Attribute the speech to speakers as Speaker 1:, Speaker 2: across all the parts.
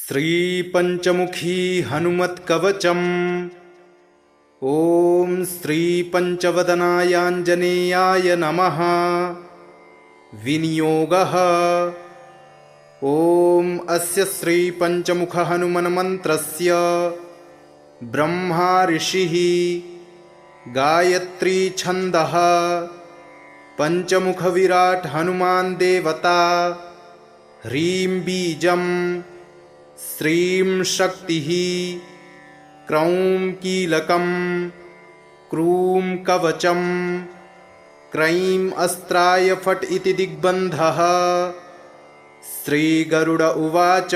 Speaker 1: श्रीपञ्चमुखी हनुमत्कवचम्। ॐ श्रीपञ्चवदनायाञ्जनेयाय नमः। विनियोगः। ॐ अस्य श्रीपञ्चमुखहनुमन्मन्त्रस्य ब्रह्मा ऋषिः, गायत्री छन्दः, पञ्चमुखविराट् हनुमान् देवता, ह्रीं बीजम्, श्रीं शक्तिः, क्रौं कीलकम्, क्रूं कवचम्, क्रैं अस्त्राय फट् इति दिग्बन्धः। श्रीगरुड उवाच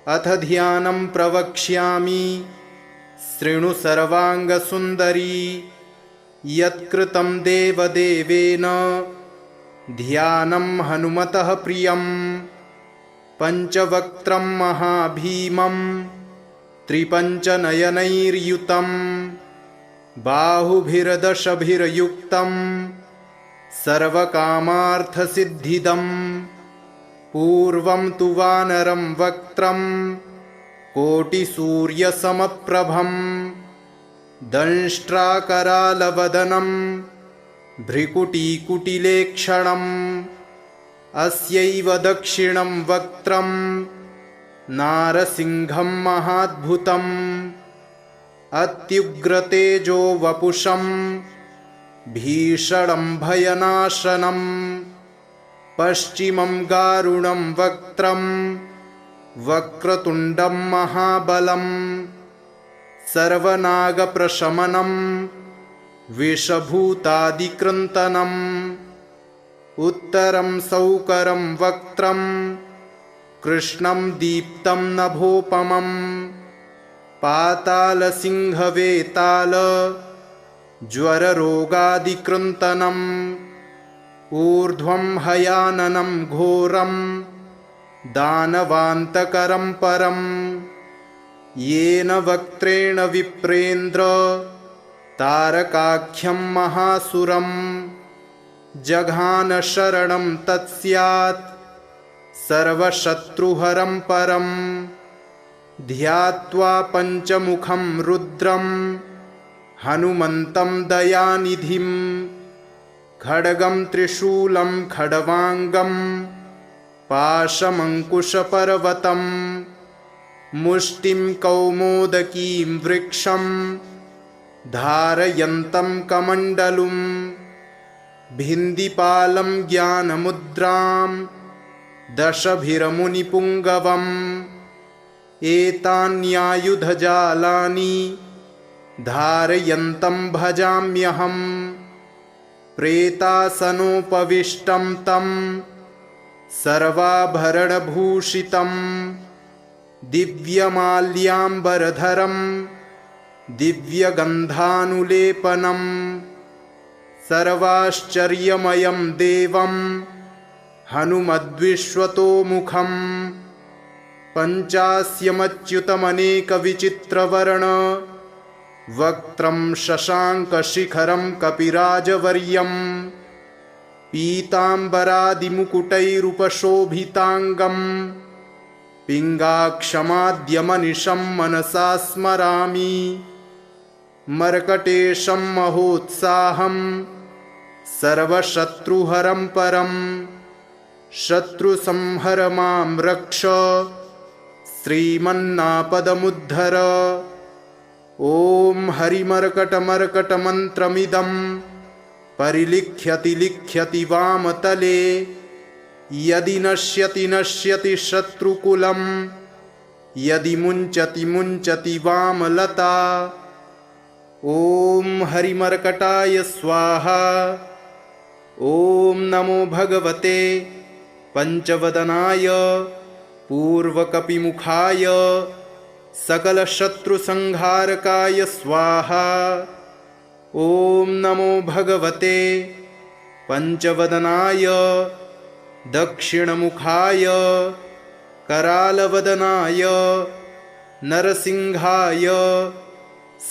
Speaker 1: अथ ध्यानं प्रवक्ष्यामि शृणु सर्वाङ्गसुन्दरी। यत्कृतं देवदेवेन ध्यानं हनुमतः प्रियम्। पञ्चवक्त्रं महाभीमं त्रिपञ्चनयनैर्युतं, बाहुभिर्दशभिर्युक्तं सर्वकामार्थसिद्धिदम्। पूर्वं तु वानरं वक्त्रं कोटिसूर्यसमप्रभं, दंष्ट्राकरालवदनं भ्रिकुटीकुटिलेक्षणम्। अस्यैव दक्षिणं वक्त्रं नारसिंहं महाद्भुतम्, अत्युग्रतेजो वपुषं भीषणं भयनाशनम्। पश्चिमं गारुणं वक्त्रं वक्रतुण्डं महाबलम्, सर्वनागप्रशमनं विषभूतादिकृन्तनम्। उत्तरं सौकरं वक्त्रं कृष्णं दीप्तं नभोपमं, पातालसिंहवेताल ज्वररोगादिकृन्तनम्। ऊर्ध्वं हयाननं घोरं दानवान्तकरं परं, येन वक्त्रेण विप्रेन्द्र तारकाख्यं महासुरम्। जघान शरणं तत्स्यात् सर्वशत्रुहरं परम्। ध्यात्वा पञ्चमुखं रुद्रं हनुमन्तं दयानिधिं, खड्गं त्रिशूलं खड्वाङ्गं पाशमङ्कुशपर्वतं, मुष्टिं कौमोदकीं वृक्षं धारयन्तं कमण्डलुम्। भिन्दिपालं ज्ञानमुद्रां दशभिर्मुनिपुङ्गवम्। एतान्यायुधजालानि धारयन्तं भजाम्यहम्। प्रेतासनोपविष्टं तं सर्वाभरणभूषितं, दिव्यमाल्याम्बरधरं दिव्यगन्धानुलेपनम्। सर्वाश्चर्यमयं देवं हनुमद्विश्वतोमुखम्। पञ्चास्यमच्युतमनेकविचित्रवर्ण वक्त्रं शशाङ्कशिखरं कपिराजवर्यं, पीताम्बरादिमुकुटैरुपशोभिताङ्गं पिङ्गाक्षमाद्यमनिशं मनसा स्मरामि। मर्कटेशं महोत्साहं सर्वशत्रुहरं परं, शत्रुसंहर मां रक्ष श्रीमन्नापदमुद्धर। ॐ हरिमर्कटमर्कटमन्त्रमिदं परिलिख्यति लिख्यति वामतले। यदि नश्यति नश्यति शत्रुकुलं, यदि मुञ्चति मुञ्चति वामलता। ॐ हरिमर्कटाय स्वाहा। ॐ नमो भगवते पञ्चवदनाय पूर्वकपिमुखाय सकलशत्रुसंहारकाय स्वाहा। ॐ नमो भगवते पञ्चवदनाय दक्षिणमुखाय करालवदनाय नरसिंहाय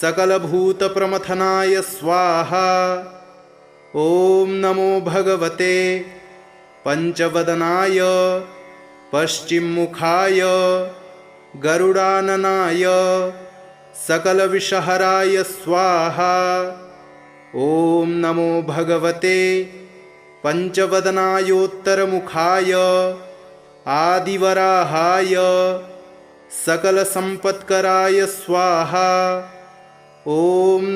Speaker 1: सकलभूतप्रमथनाय स्वाहा। ॐ नमो भगवते पञ्चवदनाय पश्चिममुखाय गरुडाननाय सकलविषहराय स्वाहा। ॐ नमो भगवते पंचवदनायोत्तरमुखाय आदिवराहाय सकलसम्पत्कराय स्वाहा। ॐ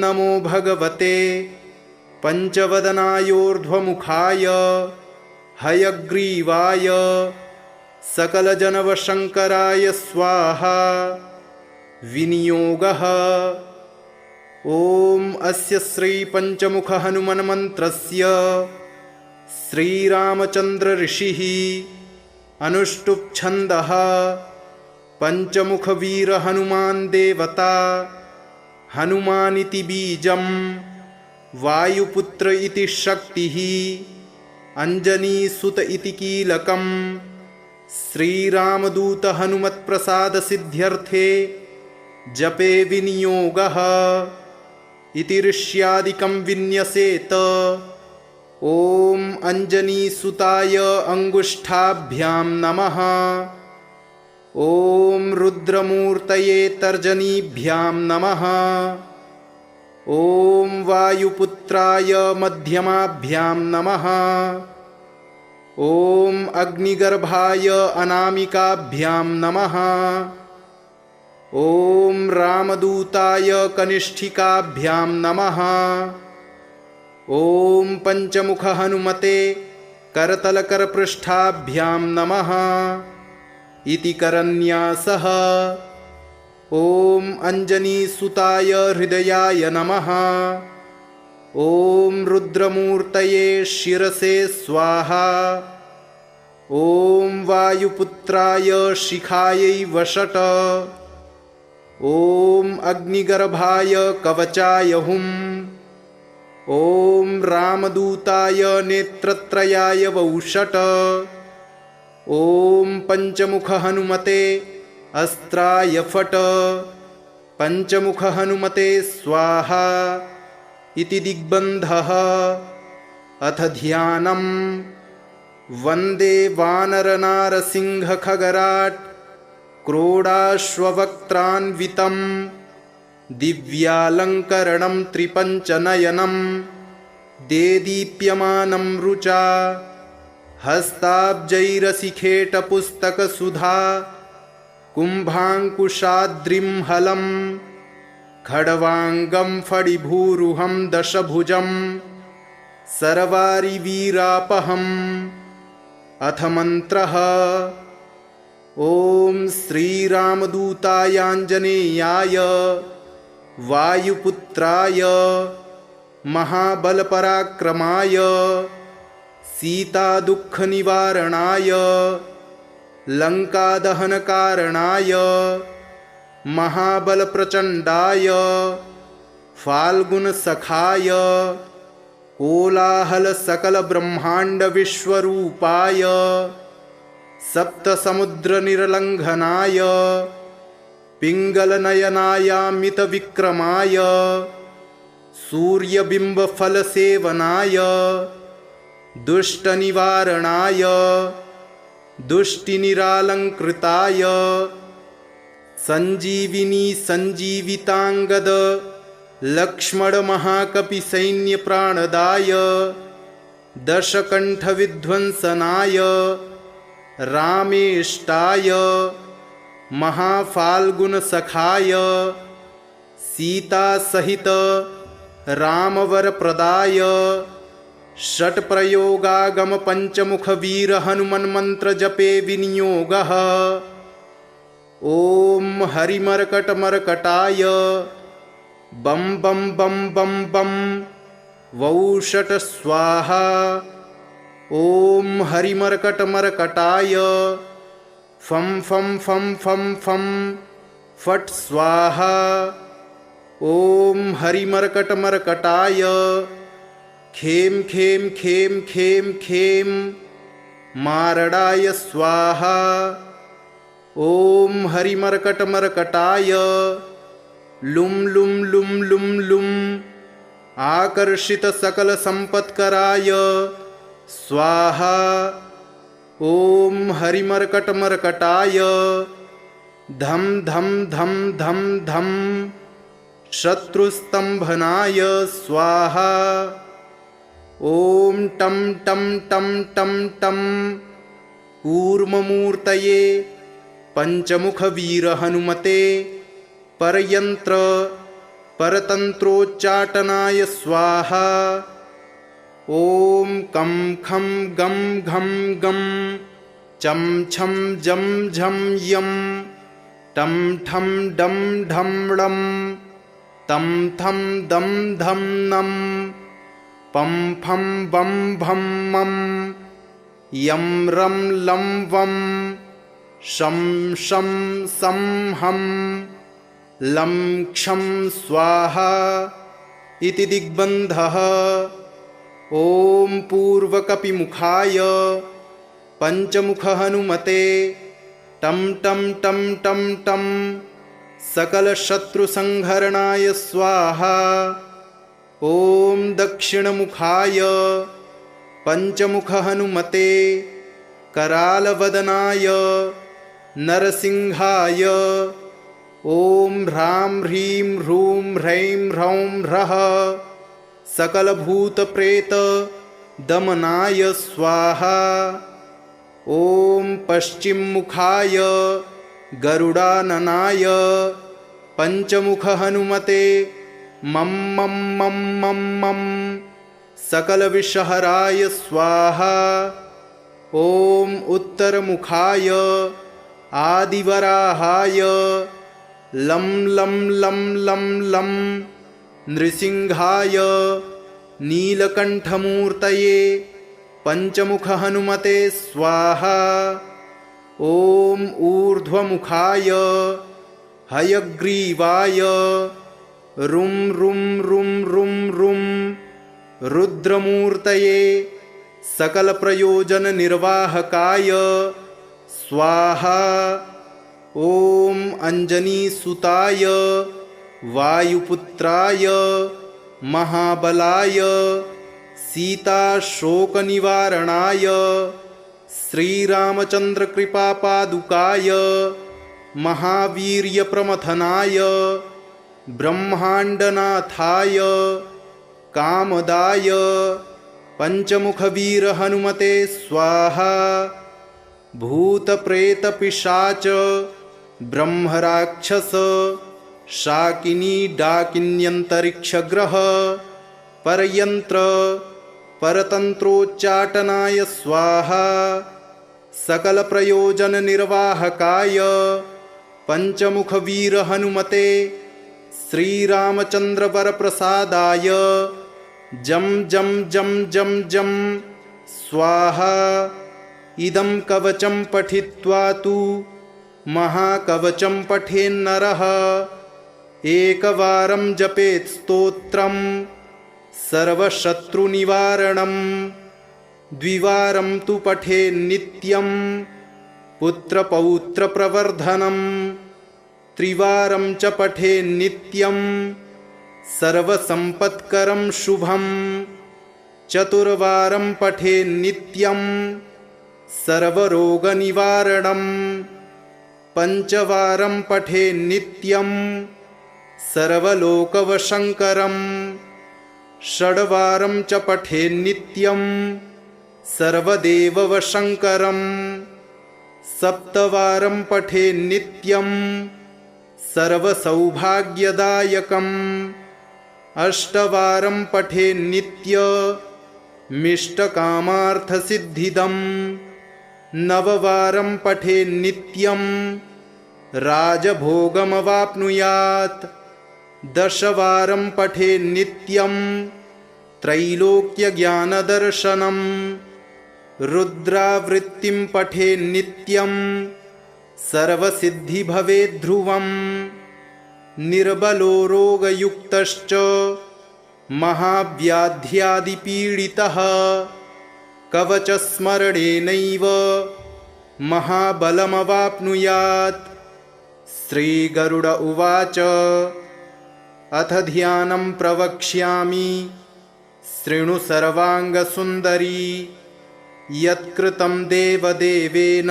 Speaker 1: नमो भगवते पंचवदनायोर्ध्वमुखाय हयग्रीवाय सकलजनवशङ्कराय स्वाहा। विनियोगः। ॐ अस्य श्रीपञ्चमुखहनुमन्मन्त्रस्य श्रीरामचन्द्र ऋषिः अनुष्टुप् छन्दः पञ्चमुखवीरहनुमान् देवता हनुमानिति बीजं वायुपुत्र इति शक्तिः अञ्जनीसुत इति कीलकं श्रीरामदूत हनुमत्प्रसादसिद्ध्यर्थे जपे विनियोगः इति ऋष्यादिकं विन्यसेत। ॐ अञ्जनीसुताय अङ्गुष्ठाभ्यां नमः। ॐ रुद्रमूर्तये तर्जनीभ्यां नमः। ॐ वायुपुत्राय मध्यमाभ्यां नमः। ॐ अग्निगर्भाय अनामिकाभ्यां नमः। ॐ रामदूताय कनिष्ठिकाभ्यां नमः। ॐ पञ्चमुखहनुमते करतलकरपृष्ठाभ्यां नमः इति करन्यासः। ॐ अञ्जनीसुताय हृदयाय नमः। ॐ रुद्रमूर्तये शिरसे स्वाहा। ॐ वायुपुत्राय शिखायै वषट। ॐ अग्निगर्भाय कवचाय हुम्। ॐ रामदूताय नेत्रत्रयाय वौषट। ॐ पञ्चमुखहनुमते अस्त्राय फट्। पञ्चमुखहनुमते स्वाहा इति दिग्बन्धः। अथ ध्यानम्। वन्दे वानरनारसिंहखगराट् क्रोडाश्ववक्त्रान्वितं दिव्यालङ्करणं त्रिपञ्चनयनं देदीप्यमानं रुचा हस्ताब्जैरसिखेटपुस्तकसुधा कुम्भाङ्कुशाद्रिं हलं खड्वाङ्गं फणिभूरुहं दशभुजं सर्वारिवीरापहम्। अथ मन्त्रः। ॐ श्रीरामदूतायाञ्जनेयाय वायुपुत्राय महाबलपराक्रमाय सीतादुःखनिवारणाय लङ्कादहनकारणाय महाबलप्रचण्डाय फाल्गुनसखाय कोलाहलसकलब्रह्माण्डविश्वरूपाय सप्तसमुद्रनिर्लङ्घनाय पिङ्गलनयनायामितविक्रमाय सूर्यबिम्बफलसेवनाय दुष्टनिवारणाय दुष्टिनिरालङ्कृताय सञ्जीविनी सञ्जीविताङ्गद लक्ष्मणमहाकपिसैन्यप्राणदाय दशकण्ठविध्वंसनाय रामेष्टाय महाफाल्गुनसखाय सीतासहित रामवरप्रदाय षट्प्रयोगागमपञ्चमुखवीरहनुमन्मन्त्रजपे विनियोगः। ॐ हरिमर्कटमर्कटाय बं बं बं बं बं वौषट स्वाहा। ॐ हरिमर्कटमर्कटाय फं फं फं फं फं फट् स्वाहा। ॐ हरिमर्कटमर्कटाय खें खें खें खें खें मारडाय स्वाहा। ॐ हरिमर्कटमर्कटाय लुं लुं लुं लुं लुं आकर्षितसकलसम्पत्कराय स्वाहा। ॐ हरिमर्कटमर्कटाय धं धं धं धं धं शत्रुस्तंभनाय स्वाहा। ॐ टं टं टं टं टं कूर्ममूर्तये पंचमुखवीरहनुमते परयंत्र परतंत्रोच्चाटनाय स्वाहा। ॐ कं खं गं घं गं चं छं जं झं यं टं ठं डं ढं ळं तं थं दं धं नं पं फं बं भं मं यं रं लं वं शं शं सं हं लं क्षं स्वाहा इति दिग्बन्धः। ॐ पूर्वकपिमुखाय पंचमुखहनुमते टं टं टं टं टं सकलशत्रुसंहरणाय स्वाहा। ॐ दक्षिणमुखाय पंचमुखहनुमते करालवदनाय नरसिंहाय ॐ ह्रां ह्रीं ह्रूं ह्रैं ह्रौं ह्रः सकलभूतप्रेतदमनाय स्वाहा। ॐ पश्चिममुखाय गरुडाननाय पंचमुखहनुमते मं मं मं मं मं सकलविषहराय स्वाहा। ॐ उत्तरमुखाय आदिवराहाय लं लं लं लं लं नृसिंहाय नीलकण्ठमूर्तये पंचमुखहनुमते स्वाहा। ॐ ऊर्ध्वमुखाय हयग्रीवाय रुं रुं रुं रुं रुं रुद्रमूर्तये सकलप्रयोजननिर्वाहकाय स्वाहा। ॐ अंजनीसुताय वायुपुत्राय महाबलाय सीताशोकनिवारणाय श्रीरामचन्द्रकृपापादुकाय महावीर्यप्रमथनाय ब्रह्माण्डनाथाय कामदाय पंचमुखवीरहनुमते स्वाहा। भूतप्रेतपिशाच ब्रह्मराक्षस शाकिनी डाकिन्यन्तरिक्षग्रह परयंत्र परतंत्रोच्चाटनाय स्वाहा। सकलप्रयोजननिर्वाहकाय पंचमुखवीरहनुमते श्रीरामचन्द्रवरप्रसादाय जं जं जं जं जं स्वाहा। इदं कवचं पठित्वा तु महाकवचं पठेन्नरः एकवारं जपेत् स्तोत्रं सर्वशत्रुनिवारणं द्विवारं तु पठेन्नित्यं पुत्रपौत्रप्रवर्धनं त्रिवारं च पठेन्नित्यं सर्वसम्पत्करं शुभं चतुर्वारं पठेन्नित्यं सर्वरोगनिवारणं पंचवारं पठेन्नित्यं सर्वलोकवशङ्करं षड्वारं च पठेन्नित्यं सर्वदेववशङ्करं सप्तवारं पठेन्नित्यं सर्वसौभाग्यदायकम् अष्टवारं पठेन्नित्यमिष्टकामार्थसिद्धिदम् नववारं पठेन्नित्यं राजभोगमवाप्नुयात् दशवारं पठेन्नित्यं त्रैलोक्यज्ञानदर्शनं रुद्रावृत्तिं पठेन्नित्यं सर्वसिद्धिभवेद्ध्रुवम् निर्बलो रोगयुक्तश्च महाव्याध्यादिपीडितः कवचस्मरणेनैव महाबलमवाप्नुयात्। श्रीगरुड उवाच अथ ध्यानं प्रवक्ष्यामि शृणु सर्वाङ्गसुन्दरी यत्कृतं देवदेवेन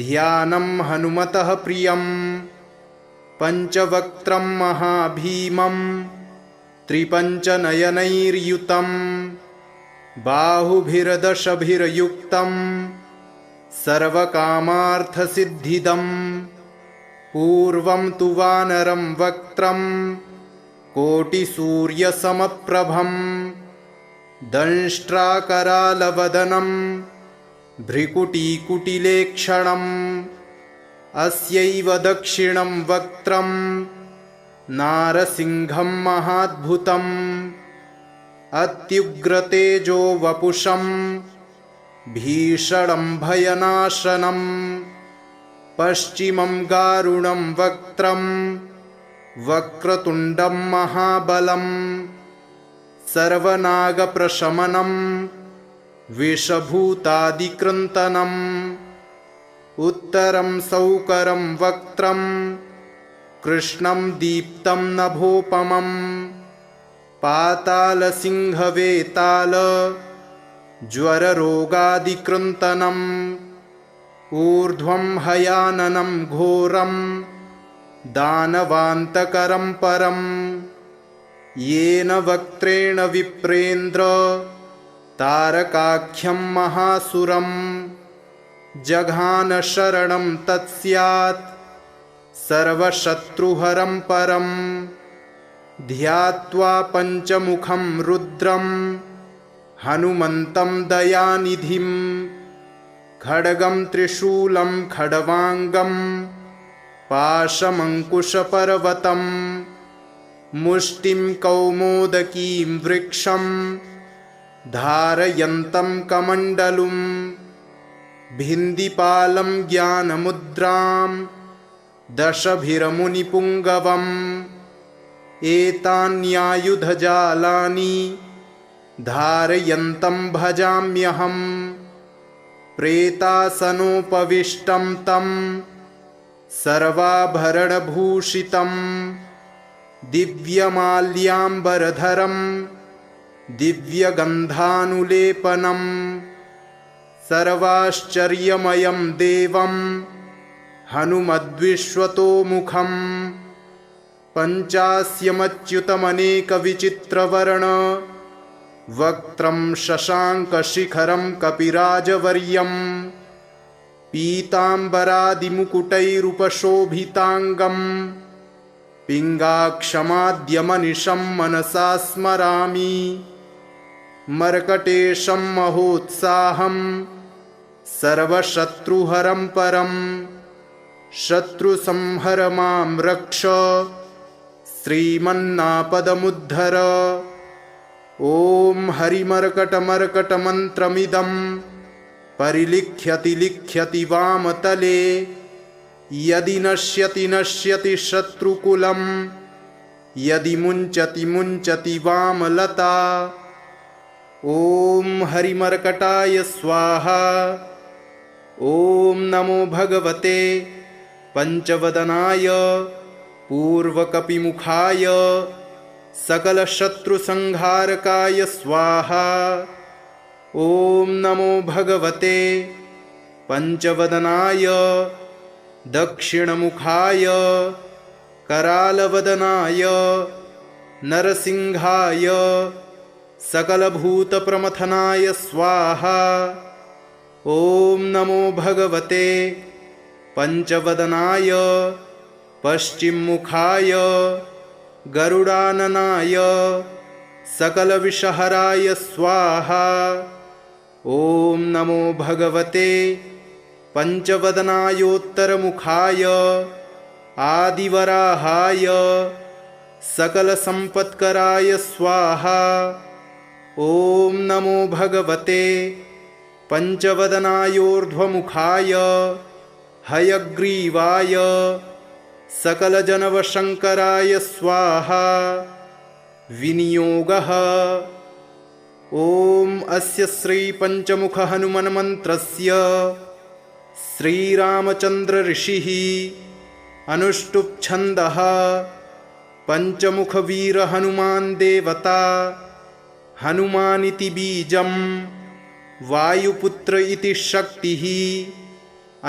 Speaker 1: ध्यानं हनुमतः प्रियं पञ्चवक्त्रं महाभीमं त्रिपञ्चनयनैर्युतं बाहुभिर्दशभिर्युक्तं सर्वकामार्थसिद्धिदं पूर्वं तु वानरं वक्त्रं कोटिसूर्यसमप्रभं दंष्ट्राकरालवदनं भ्रिकुटीकुटिलेक्षणम् अस्यैव दक्षिणं वक्त्रं नारसिंहं महाद्भुतम् अत्युग्रतेजो वपुषं भीषणं भयनाशनं पश्चिमं गारुणं वक्त्रं वक्रतुण्डं महाबलं सर्वनागप्रशमनं विषभूतादिकृन्तनम् उत्तरं सौकरं वक्त्रं कृष्णं दीप्तं नभोपमं पातालसिंहवेताल ज्वररोगादिकृन्तनम् ऊर्ध्वं हयाननं घोरं दानवान्तकरं परं येन वक्त्रेण विप्रेन्द्र तारकाख्यं महासुरं जघान शरणं तत्स्यात् सर्वशत्रुहरं परं ध्यात्वा पञ्चमुखं रुद्रं हनुमन्तं दयानिधिं खड्गं त्रिशूलं खड्वाङ्गं पाशमङ्कुशपर्वतं मुष्टिं कौमोदकीं वृक्षं धारयन्तं कमण्डलुं भिन्दिपालं ज्ञानमुद्रां दशभिर्मुनिपुङ्गवम् एतान्यायुधजालानि धारयन्तं भजाम्यहम् प्रेतासनोपविष्टं तं सर्वाभरणभूषितं दिव्यमाल्याम्बरधरं दिव्यगन्धानुलेपनं सर्वाश्चर्यमयं देवं हनुमद्विश्वतोमुखं पञ्चास्यमच्युतमनेकविचित्रवर्ण वक्त्रं शशाङ्कशिखरं कपिराजवर्यं पीताम्बरादिमुकुटैरुपशोभिताङ्गं पिङ्गाक्षमाद्यमनिशं मनसा स्मरामि मर्कटेशं महोत्साहं सर्वशत्रुहरं परं शत्रुसंहर मां रक्ष श्रीमन्नापदमुद्धर। ॐ हरिमर्कटमर्कटमन्त्रमिदं परिलिख्यति लिख्यति वामतले यदि नश्यति नश्यति शत्रुकुलं यदि मुञ्चति मुञ्चति वामलता। ॐ हरिमर्कटाय स्वाहा। ॐ नमो भगवते पंचवदनाय पूर्वकपिमुखाय सकलशत्रुसंहारकाय स्वाहा। ॐ नमो भगवते पंचवदनाय दक्षिणमुखाय करालवदनाय नरसिंहाय सकलभूतप्रमथनाय स्वाहा। ॐ नमो भगवते पंचवदनाय पश्चिममुखाय गरुडाननाय सकलविषहराय स्वाहा। ॐ नमो भगवते पंचवदनायोत्तरमुखाय आदिवराहाय सकलसम्पत्कराय स्वाहा। ॐ नमो भगवते पंचवदनायोर्ध्वमुखाय हयग्रीवाय सकलजनवशङ्कराय स्वाहा। विनियोगः। ॐ अस्य श्रीपञ्चमुखहनुमन्मन्त्रस्य श्रीरामचन्द्र ऋषिः अनुष्टुप्छन्दः पञ्चमुखवीरहनुमान् देवता हनुमानिति बीजं वायुपुत्र इति शक्तिः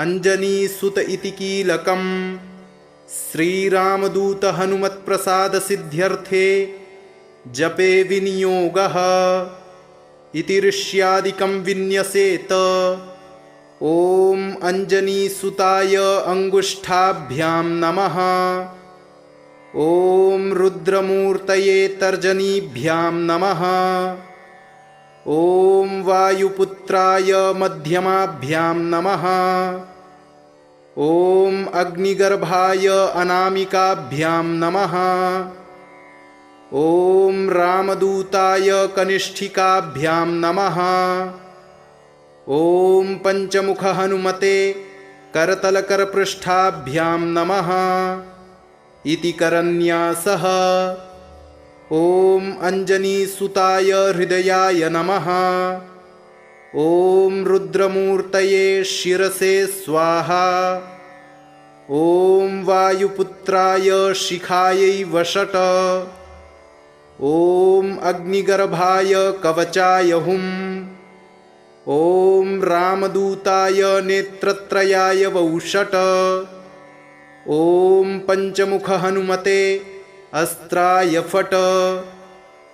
Speaker 1: अंजनीसुत इति कीलकं श्रीरामदूत हनुमत्प्रसाद सिद्ध्यर्थे जपे विनियोगः इति ऋष्यादिकं विन्यसेत। ॐ अंजनीसुताय अंगुष्ठाभ्यां नमः। ॐ रुद्रमूर्तये तर्जनीभ्यां नमः। ॐ वायुपुत्राय मध्यमाभ्यां नमः। ॐ अग्निगर्भाय अनामिकाभ्यां नमः। ॐ रामदूताय कनिष्ठिकाभ्यां नमः। ॐ पंचमुख हनुमते करतलकरपृष्ठाभ्यां नमः इति करन्यासः। ॐ अंजनीसुताय हृदयाय नमः। ॐ रुद्रमूर्तये शिरसे स्वाहा। ॐ वायुपुत्राय शिखायै वषट। ॐ अग्निगर्भाय कवचाय हुम्। ॐ रामदूताय नेत्रत्रयाय वौषट। ॐ पंचमुख हनुमते अस्त्राय फट।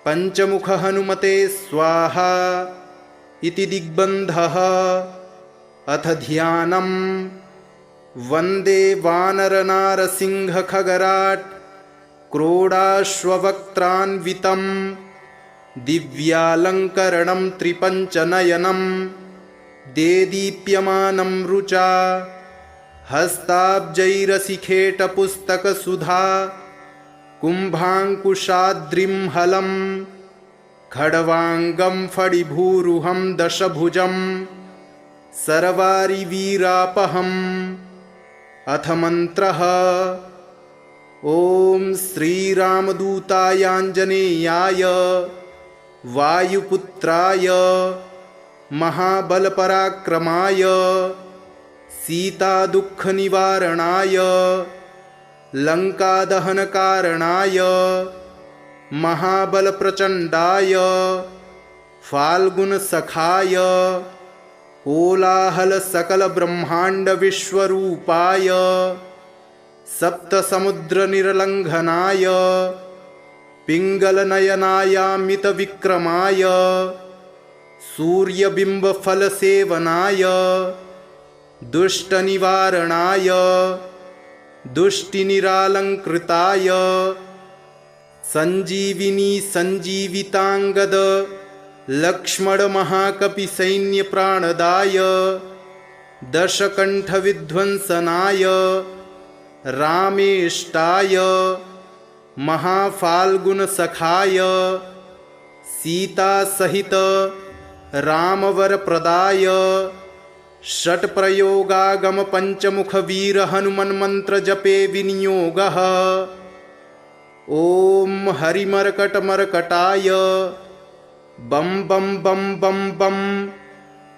Speaker 1: पंचमुख हनुमते स्वाहा इति दिग्बन्धः। अथ ध्यानम्। वन्दे वानरनारसिंहखगराट् क्रोडाश्ववक्त्रान्वितं दिव्यालङ्करणं त्रिपञ्चनयनं देदीप्यमानं रुचा हस्ताब्जैरसिखेटपुस्तकसुधा कुम्भाङ्कुशाद्रिं हलं खड्वाङ्गं फणिभूरुहं दशभुजं सर्वारिवीरापहम्। अथ मन्त्रः। ॐ श्रीरामदूतायाञ्जनेयाय वायुपुत्राय महाबलपराक्रमाय सीतादुःखनिवारणाय लङ्कादहनकारणाय महाबलप्रचण्डाय फाल्गुनसखाय कोलाहलसकलब्रह्माण्डविश्वरूपाय सप्तसमुद्रनिर्लङ्घनाय पिङ्गलनयनायामितविक्रमाय सूर्यबिम्बफलसेवनाय दुष्टनिवारणाय दुष्टिनिरालङ्कृताय सञ्जीविनी सञ्जीविताङ्गद लक्ष्मणमहाकपिसैन्यप्राणदाय दशकण्ठविध्वंसनाय रामेष्टाय महाफाल्गुनसखाय सीतासहित रामवरप्रदाय षट्प्रयोगागम पंचमुखवीर हनुमन्मन्त्रजपे विनियोगः। ॐ हरिमर्कटमर्कटाय बं बं बं बं बं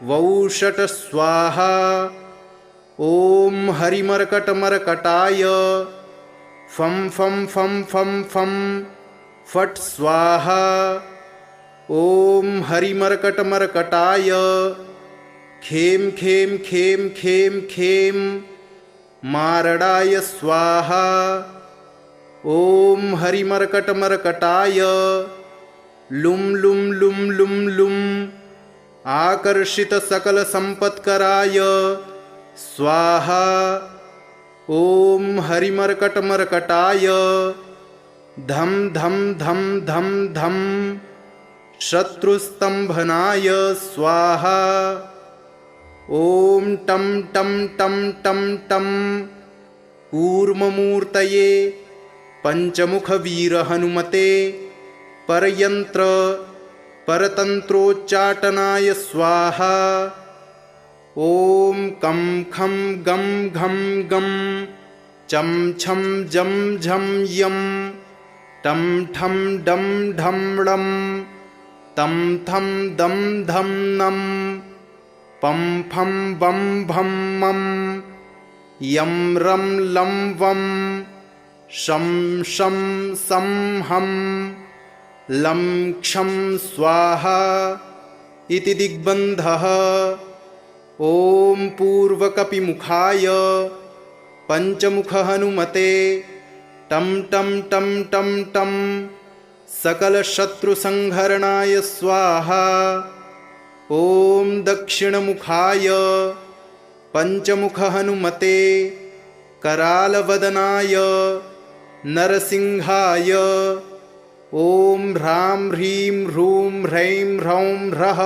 Speaker 1: वौषट स्वाहा। ॐ हरिमर्कटमर्कटाय फं फं फं फं फं फट् स्वाहा। ॐ हरिमर्कटमर्कटाय खेम खेम खेम खेम खेम मारडाय स्वाहा। ॐ हरिमर्कटमर्कटाय लुं लुं लुं लुं लुं आकर्षितसकलसम्पत्कराय स्वाहा। ॐ हरिमर्कटमर्कटाय धं धं धं धं धं शत्रुस्तम्भनाय स्वाहा। ॐ टं टं टं टं टं कूर्ममूर्तये पंचमुखवीरहनुमते परयन्त्र परतन्त्रोच्चाटनाय स्वाहा। ॐ कं खं गं घं गं चं छं जं झं यं टं ठं डं ढं ळं तं थं दं धं नं पं फं बं भं मं यं रं लं वं शं शं सं हं लं क्षं स्वाहा। इति दिग्बन्धः। ॐ पूर्वकपिमुखाय पञ्चमुखहनुमते टं टं टं टं टं सकलशत्रुसंहरणाय स्वाहा। ॐ दक्षिणमुखाय पञ्चमुखहनुमते करालवदनाय नरसिंहाय ॐ ह्रां ह्रीं ह्रूं ह्रैं ह्रौं ह्रः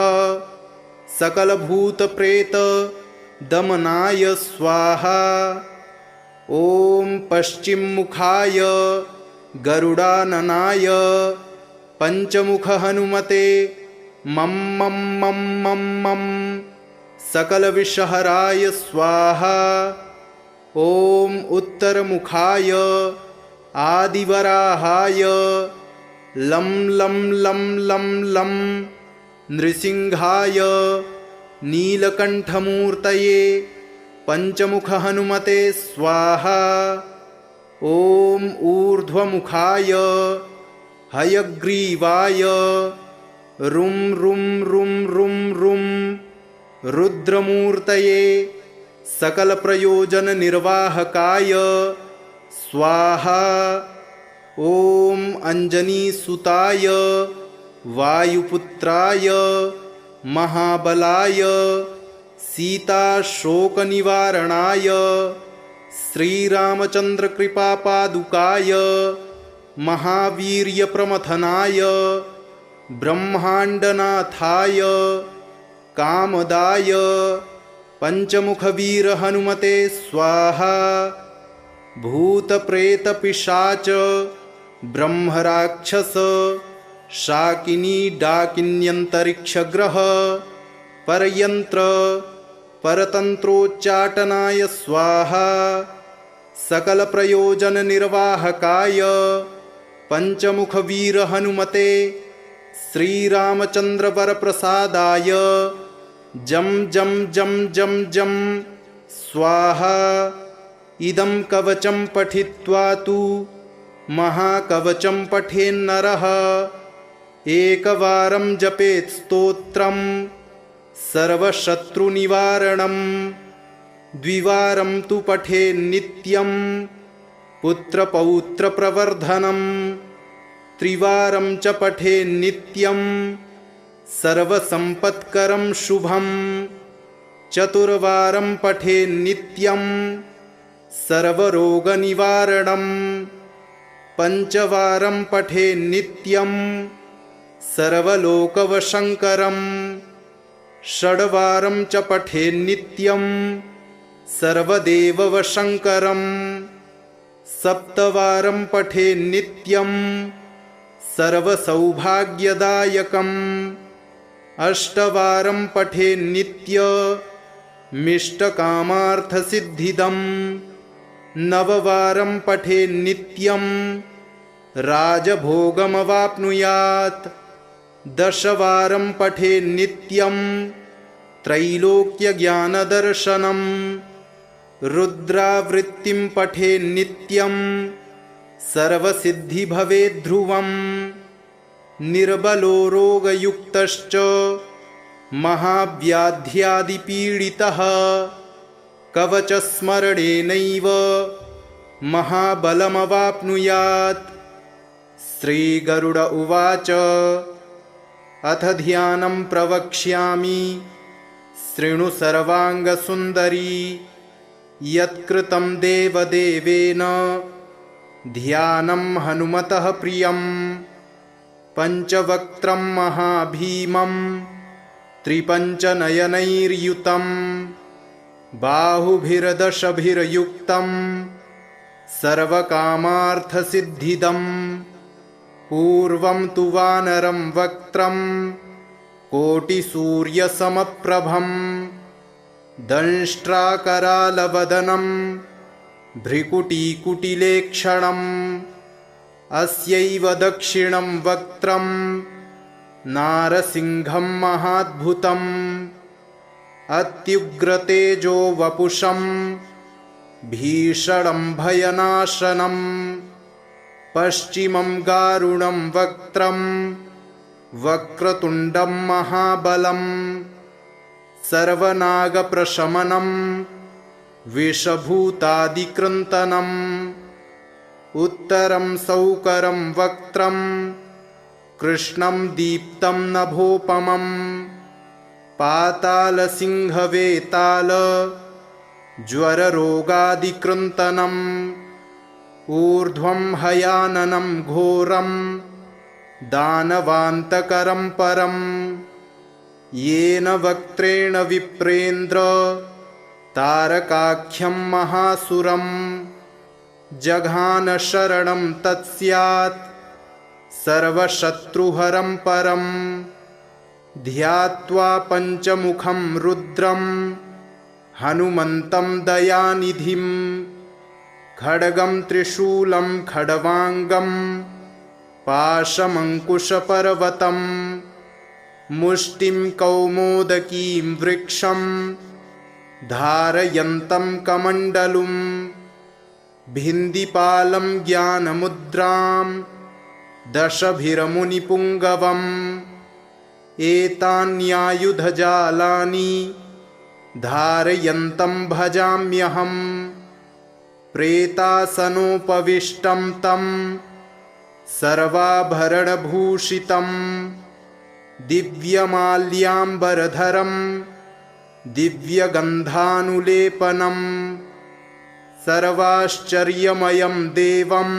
Speaker 1: सकलभूतप्रेतदमनाय स्वाहा। ॐ पश्चिममुखाय गरुडाननाय पञ्चमुखहनुमते मं मं मं मं मं सकलविषहराय स्वाहा। ॐ उत्तरमुखाय आदिवराहाय लं लं लं लं लं नृसिंहाय नीलकण्ठमूर्तये पञ्चमुखहनुमते स्वाहा। ॐ ऊर्ध्वमुखाय हयग्रीवाय रुं रुं रुं रुं रुं रुद्रमूर्तये सकलप्रयोजननिर्वाहकाय स्वाहा। ॐ अञ्जनीसुताय वायुपुत्राय महाबलाय सीताशोकनिवारणाय श्रीरामचन्द्रकृपापादुकाय महावीर्यप्रमथनाय ब्रह्माण्डनाथाय कामदाय पञ्चमुखवीरहनुमते स्वाहा। भूतप्रेतपिशाच ब्रह्मराक्षस शाकिनी डाकिन्यन्तरिक्षग्रह परयन्त्र परतन्त्रोच्चाटनाय स्वाहा। सकलप्रयोजननिर्वाहकाय पञ्चमुखवीरहनुमते श्रीरामचन्द्रवरप्रसादाय जं जं जं जं जं स्वाहा। इदं कवचं पठित्वा तु महाकवचं पठेन्नरः एकवारं जपेत् स्तोत्रं सर्वशत्रुनिवारणं द्विवारं तु पठेन्नित्यं पुत्रपौत्रप्रवर्धनं त्रिवारं च पठेन्नित्यं सर्वसम्पत्करं शुभं चतुर्वारं पठेन्नित्यं सर्वरोगनिवारणं पञ्चवारं पठेन्नित्यं सर्वलोकवशङ्करं षड्वारं च पठेन्नित्यं सर्वदेववशङ्करं सप्तवारं पठेन्नित्यं सर्वसौभाग्यदायकम् अष्टवारं पठेन्नित्यमिष्टकामार्थसिद्धिदम् नववारं पठेन्नित्यं राजभोगमवाप्नुयात् दशवारं पठेन्नित्यं त्रैलोक्यज्ञानदर्शनं रुद्रावृत्तिं पठेन्नित्यं सर्वसिद्धिभवेद्ध्रुवम् निर्बलो रोगयुक्तश्च महाव्याध्यादिपीडितः कवचस्मरणेनैव महाबलमवाप्नुयात्। श्रीगरुड उवाच अथ ध्यानं प्रवक्ष्यामि शृणु सर्वाङ्गसुन्दरी यत्कृतं देवदेवेन ध्यानं हनुमतः प्रियं पञ्चवक्त्रं महाभीमं त्रिपञ्चनयनैर्युतं बाहुभिर्दशभिर्युक्तं सर्वकामार्थसिद्धिदम् पूर्वं तु वानरं वक्त्रं कोटिसूर्यसमप्रभं दंष्ट्राकरालवदनं भ्रिकुटीकुटिलेक्षणम् अस्यैव दक्षिणं वक्त्रं नारसिंहं महाद्भुतम् अत्युग्रतेजो वपुषं भीषणं भयनाशनं पश्चिमं गारुणं वक्त्रं वक्रतुण्डं महाबलं सर्वनागप्रशमनं विषभूतादिकृन्तनम् उत्तरं सौकरं वक्त्रं कृष्णं दीप्तं नभोपमं पातालसिंहवेताल ज्वररोगादिकृन्तनम् ऊर्ध्वं हयाननं घोरं दानवान्तकरं परं येन वक्त्रेण विप्रेन्द्र तारकाख्यं महासुरं जघान शरणं तत्स्यात् सर्वशत्रुहरं परं ध्यात्वा पञ्चमुखं रुद्रं हनुमन्तं दयानिधिं खड्गं त्रिशूलं खड्वाङ्गं पाशमङ्कुशपर्वतं मुष्टिं कौमोदकीं वृक्षं धारयन्तं कमण्डलुं भिन्दिपालं ज्ञानमुद्रां दशभिरमुनिपुङ्गवम् एतान्यायुधजालानि धारयन्तं भजाम्यहम् प्रेतासनोपविष्टं तं सर्वाभरणभूषितं दिव्यमाल्याम्बरधरं दिव्यगन्धानुलेपनं सर्वाश्चर्यमयं देवं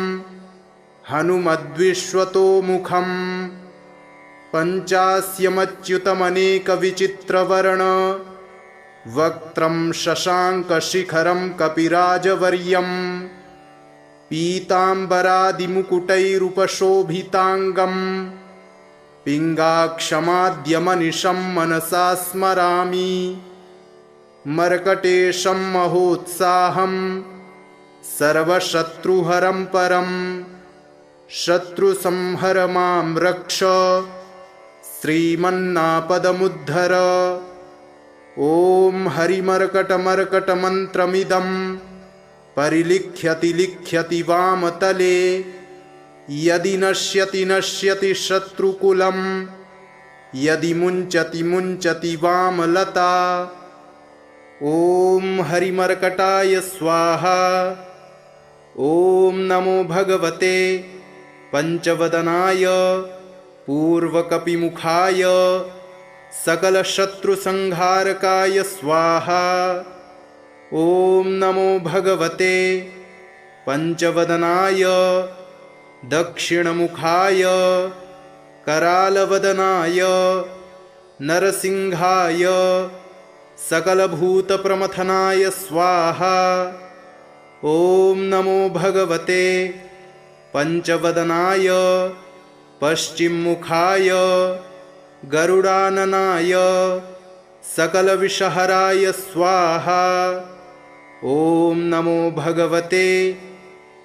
Speaker 1: हनुमद्विश्वतोमुखं पञ्चास्यमच्युतमनेकविचित्रवर्ण वक्त्रं शशाङ्कशिखरं कपिराजवर्यं पीताम्बरादिमुकुटैरुपशोभिताङ्गं पिङ्गाक्षमाद्यमनिशं मनसा स्मरामि मर्कटेशं महोत्साहं सर्वशत्रुहरं परं शत्रुसंहर मां रक्ष श्रीमन्नापदमुद्धर। ॐ हरिमर्कटमर्कटमन्त्रमिदं परिलिख्यति लिख्यति वामतले यदि नश्यति नश्यति शत्रुकुलं यदि मुञ्चति मुञ्चति वामलता। ॐ हरिमर्कटाय स्वाहा। ॐ नमो भगवते पंचवदनाय पूर्वकपिमुखाय सकलशत्रुसंहारकाय स्वाहा। ॐ नमो भगवते पंचवदनाय दक्षिणमुखाय करालवदनाय नरसिंहाय सकलभूतप्रमथनाय स्वाहा। ॐ नमो भगवते पंचवदनाय पश्चिममुखाय गरुडाननाय सकलविषहराय स्वाहा। ॐ नमो भगवते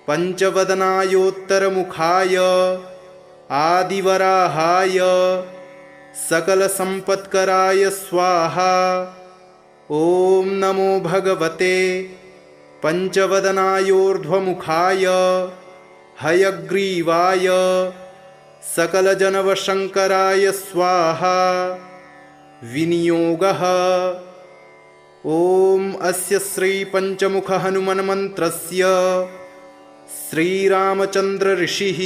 Speaker 1: पंचवदनायोत्तरमुखाय आदिवराहाय सकलसम्पत्कराय स्वाहा। ॐ नमो भगवते पंचवदनायोर्ध्वमुखाय हयग्रीवाय सकलजनवशङ्कराय स्वाहा। विनियोगः। ॐ अस्य श्रीपञ्चमुखहनुमन्मन्त्रस्य श्रीरामचन्द्रऋषिः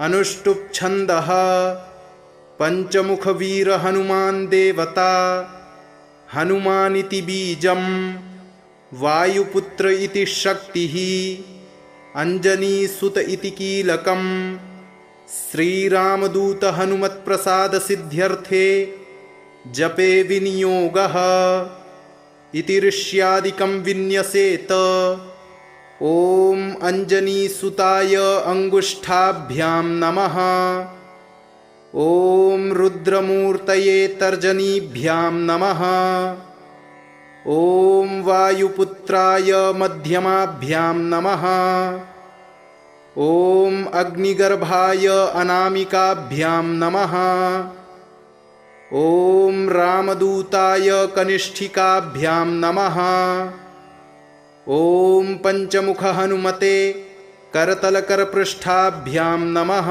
Speaker 1: अनुष्टुप्छन्दः पञ्चमुखवीरहनुमान् देवता हनुमानिति बीजं वायुपुत्र इति शक्तिः अंजनीसुत इति कीलकं श्रीरामदूत हनुमत्प्रसादसिद्ध्यर्थे जपे विनियोगः इति ऋष्यादिकं विन्यसेत। ॐ अंजनीसुताय अंगुष्ठाभ्यां नमः। ॐ रुद्रमूर्तये तर्जनीभ्यां नमः। ॐ वायुपुत्राय मध्यमाभ्यां नमः। ॐ अग्निगर्भाय अनामिकाभ्यां नमः। ॐ रामदूताय कनिष्ठिकाभ्यां नमः। ॐ पंचमुखहनुमते करतलकरपृष्ठाभ्यां नमः।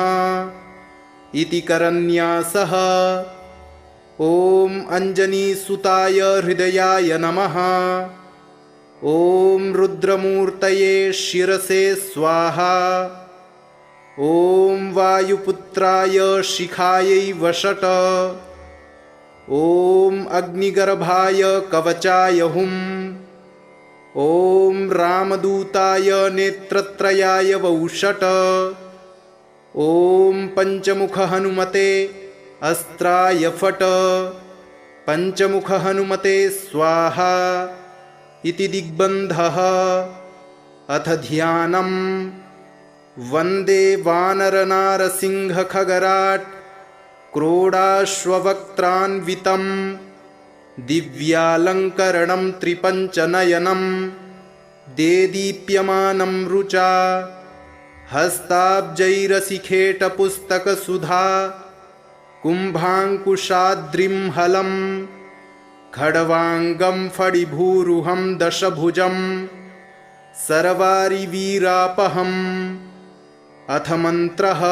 Speaker 1: इति करन्यासः। ॐ अञ्जनीसुताय हृदयाय नमः। ॐ रुद्रमूर्तये शिरसे स्वाहा। ॐ वायुपुत्राय शिखायै वषट। ॐ अग्निगर्भाय कवचाय हुं। ॐ रामदूताय नेत्रत्रयाय वौषट। ॐ पञ्चमुख हनुमते अस्त्राय फट। पञ्चमुख हनुमते स्वाहा इति दिग्बन्धः। अथ ध्यानम्। वन्दे वानरनारसिंहखगराट् क्रोडाश्ववक्त्रान्वितं दिव्यालङ्करणं त्रिपञ्चनयनं देदीप्यमानं रुचा हस्ताब्जैरसिखेटपुस्तकसुधा कुम्भाङ्कुशाद्रिं हलं खड्वाङ्गं फणिभूरुहं दशभुजं सर्वारिवीरापहम्। अथ मन्त्रः।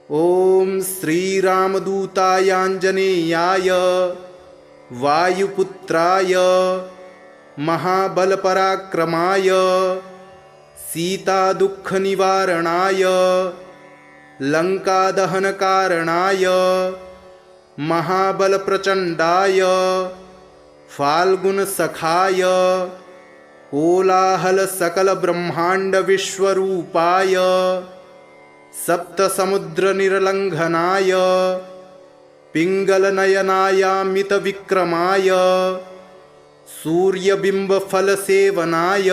Speaker 1: ॐ श्रीरामदूतायाञ्जनेयाय वायुपुत्राय महाबलपराक्रमाय सीतादुःखनिवारणाय लङ्कादहनकारणाय महाबलप्रचण्डाय फाल्गुनसखाय कोलाहलसकलब्रह्माण्डविश्वरूपाय सप्तसमुद्रनिर्लङ्घनाय पिङ्गलनयनायामितविक्रमाय सूर्यबिम्बफलसेवनाय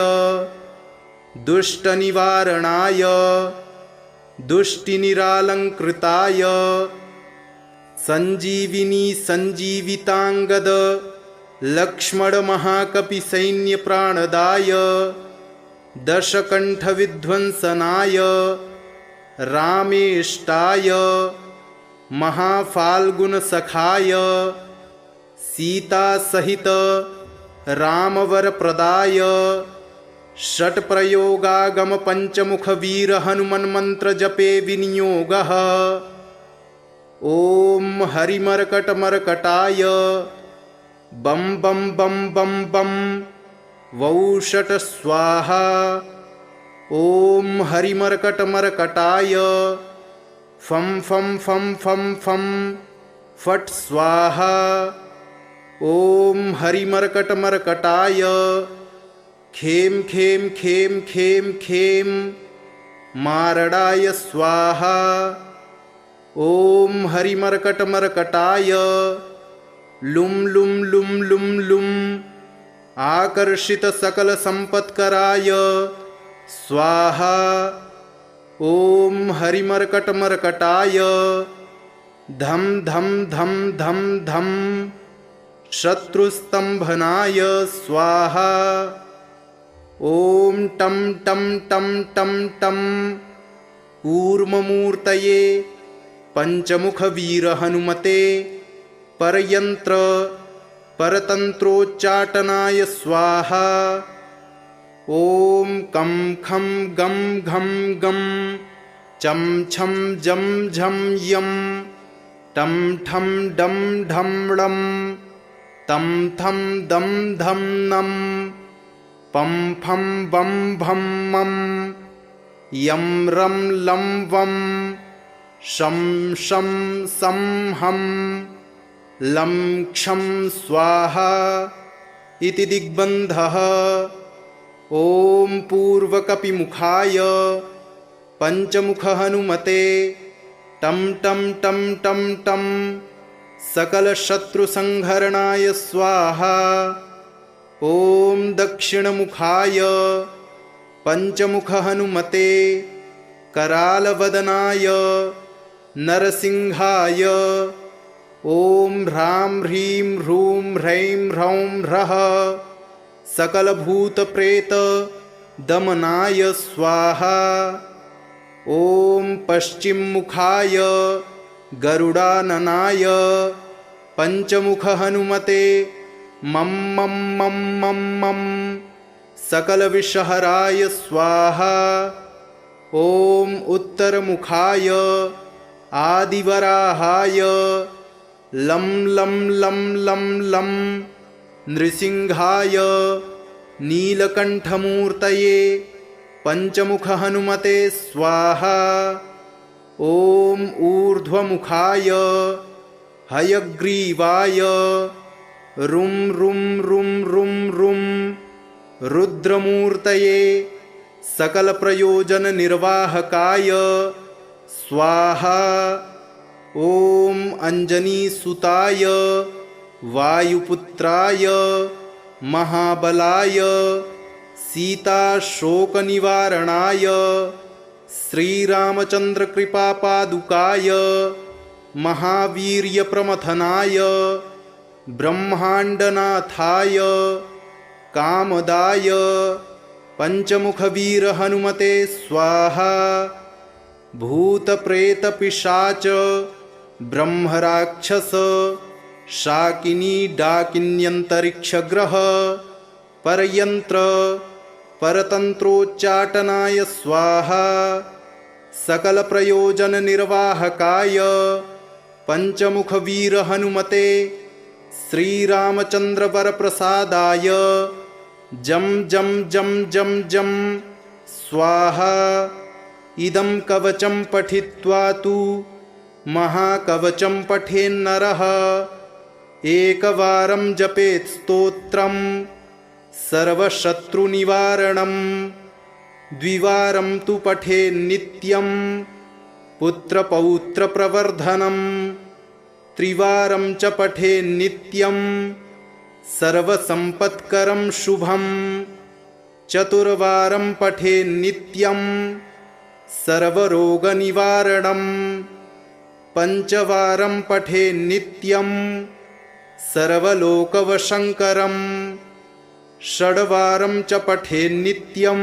Speaker 1: दुष्टनिवारणाय दुष्टिनिरालङ्कृताय सञ्जीविनी सञ्जीविताङ्गद लक्ष्मणमहाकपिसैन्यप्राणदाय दशकण्ठविध्वंसनाय रामेष्टाय महाफाल्गुनसखाय सीतासहित रामवरप्रदाय षट्प्रयोगागमपञ्चमुखवीरहनुमन्मन्त्रजपे विनियोगः। ॐ हरिमर्कटमर्कटाय बं बं बं बं बं वौषट स्वाहा। ॐ हरिमर्कटमर्कटाय फं फं फं फं फं फट् स्वाहा। ॐ हरिमर्कटमर्कटाय खें खें खें खें खें मारडाय स्वाहा। ॐ हरिमर्कटमर्कटाय लुं लुं लुं लुं लुं आकर्षितसकलसम्पत्कराय स्वाहा। ॐ हरिमर्कटमर्कटाय धं धं धं धं धं शत्रुस्तम्भनाय स्वाहा। ॐ टं टं टं टं टं कूर्ममूर्तये पञ्चमुखवीरहनुमते परयन्त्र परतन्त्रोच्चाटनाय स्वाहा। ॐ कं खं गं घं गं चं छं जं झं यं टं ठं डं ढं ळं तं थं दं धं नं पं फं बं भं मं यं रं लं वं शं शं सं हं लं क्षं स्वाहा इति दिग्बन्धः। ॐ पूर्वकपिमुखाय पञ्चमुखहनुमते टं टं टं टं टं सकलशत्रुसंहरणाय स्वाहा। ॐ दक्षिणमुखाय पञ्चमुखहनुमते करालवदनाय नरसिंहाय ॐ ह्रां ह्रीं ह्रूं ह्रैं ह्रौं ह्रः सकलभूतप्रेतदमनाय स्वाहा। ॐ पश्चिममुखाय गरुडाननाय पञ्चमुखहनुमते मं मं मं मं मं सकलविषहराय स्वाहा। ॐ उत्तरमुखाय आदिवराहाय लं लं लं लं लं नृसिंहाय नीलकण्ठमूर्तये पञ्चमुख हनुमते स्वाहा। ॐ ऊर्ध्वमुखाय हयग्रीवाय रुं रुं रुं रुं रुं रुद्रमूर्तये सकलप्रयोजननिर्वाहकाय स्वाहा। ॐ अञ्जनीसुताय वायुपुत्राय महाबलाय सीताशोकनिवारणाय श्रीरामचन्द्रकृपापादुकाय महावीर्यप्रमथनाय ब्रह्माण्डनाथाय कामदाय पञ्चमुखवीरहनुमते स्वाहा। भूतप्रेतपिशाच ब्रह्मराक्षस शाकिनी डाकिन्यन्तरिक्षग्रह परयन्त्र परतन्त्रोच्चाटनाय स्वाहा। सकलप्रयोजननिर्वाहकाय पञ्चमुखवीरहनुमते श्रीरामचन्द्रवरप्रसादाय जं जं जं जं जं स्वाहा। इदं कवचं पठित्वा तु महाकवचं पठेन्नरः एकवारं जपेत् स्तोत्रं सर्वशत्रुनिवारणं द्विवारं तु पठेन्नित्यं पुत्रपौत्रप्रवर्धनं त्रिवारं च पठेन्नित्यं सर्वसम्पत्करं शुभं चतुर्वारं पठेन्नित्यं सर्वरोगनिवारणं पञ्चवारं पठेन्नित्यं सर्वलोकवशङ्करं षड्वारं च पठेन्नित्यं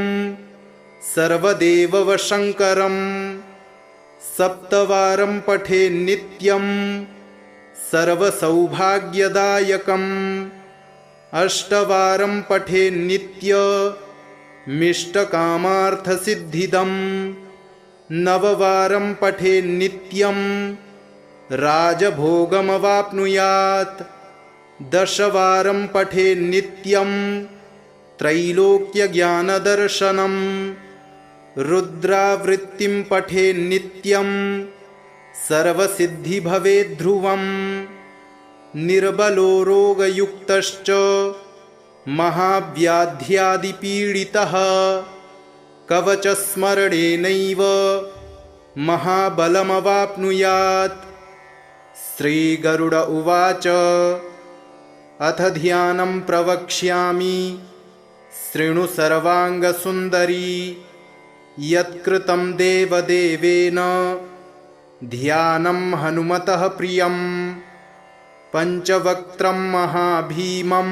Speaker 1: सर्वदेववशङ्करं सप्तवारं पठेन्नित्यं सर्वसौभाग्यदायकम् अष्टवारं पठेन्नित्यमिष्टकामार्थसिद्धिदम् नववारं पठेन्नित्यं राजभोगमवाप्नुयात् दशवारं पठेन्नित्यं त्रैलोक्यज्ञानदर्शनं रुद्रावृत्तिं पठेन्नित्यं सर्वसिद्धिभवेद्ध्रुवम् निर्बलो रोगयुक्तश्च महाव्याध्यादिपीडितः कवचस्मरणेनैव महाबलमवाप्नुयात्। श्रीगरुड उवाच अथ ध्यानं प्रवक्ष्यामि शृणु सर्वाङ्गसुन्दरी यत्कृतं देवदेवेन ध्यानं हनुमतः प्रियं पञ्चवक्त्रं महाभीमं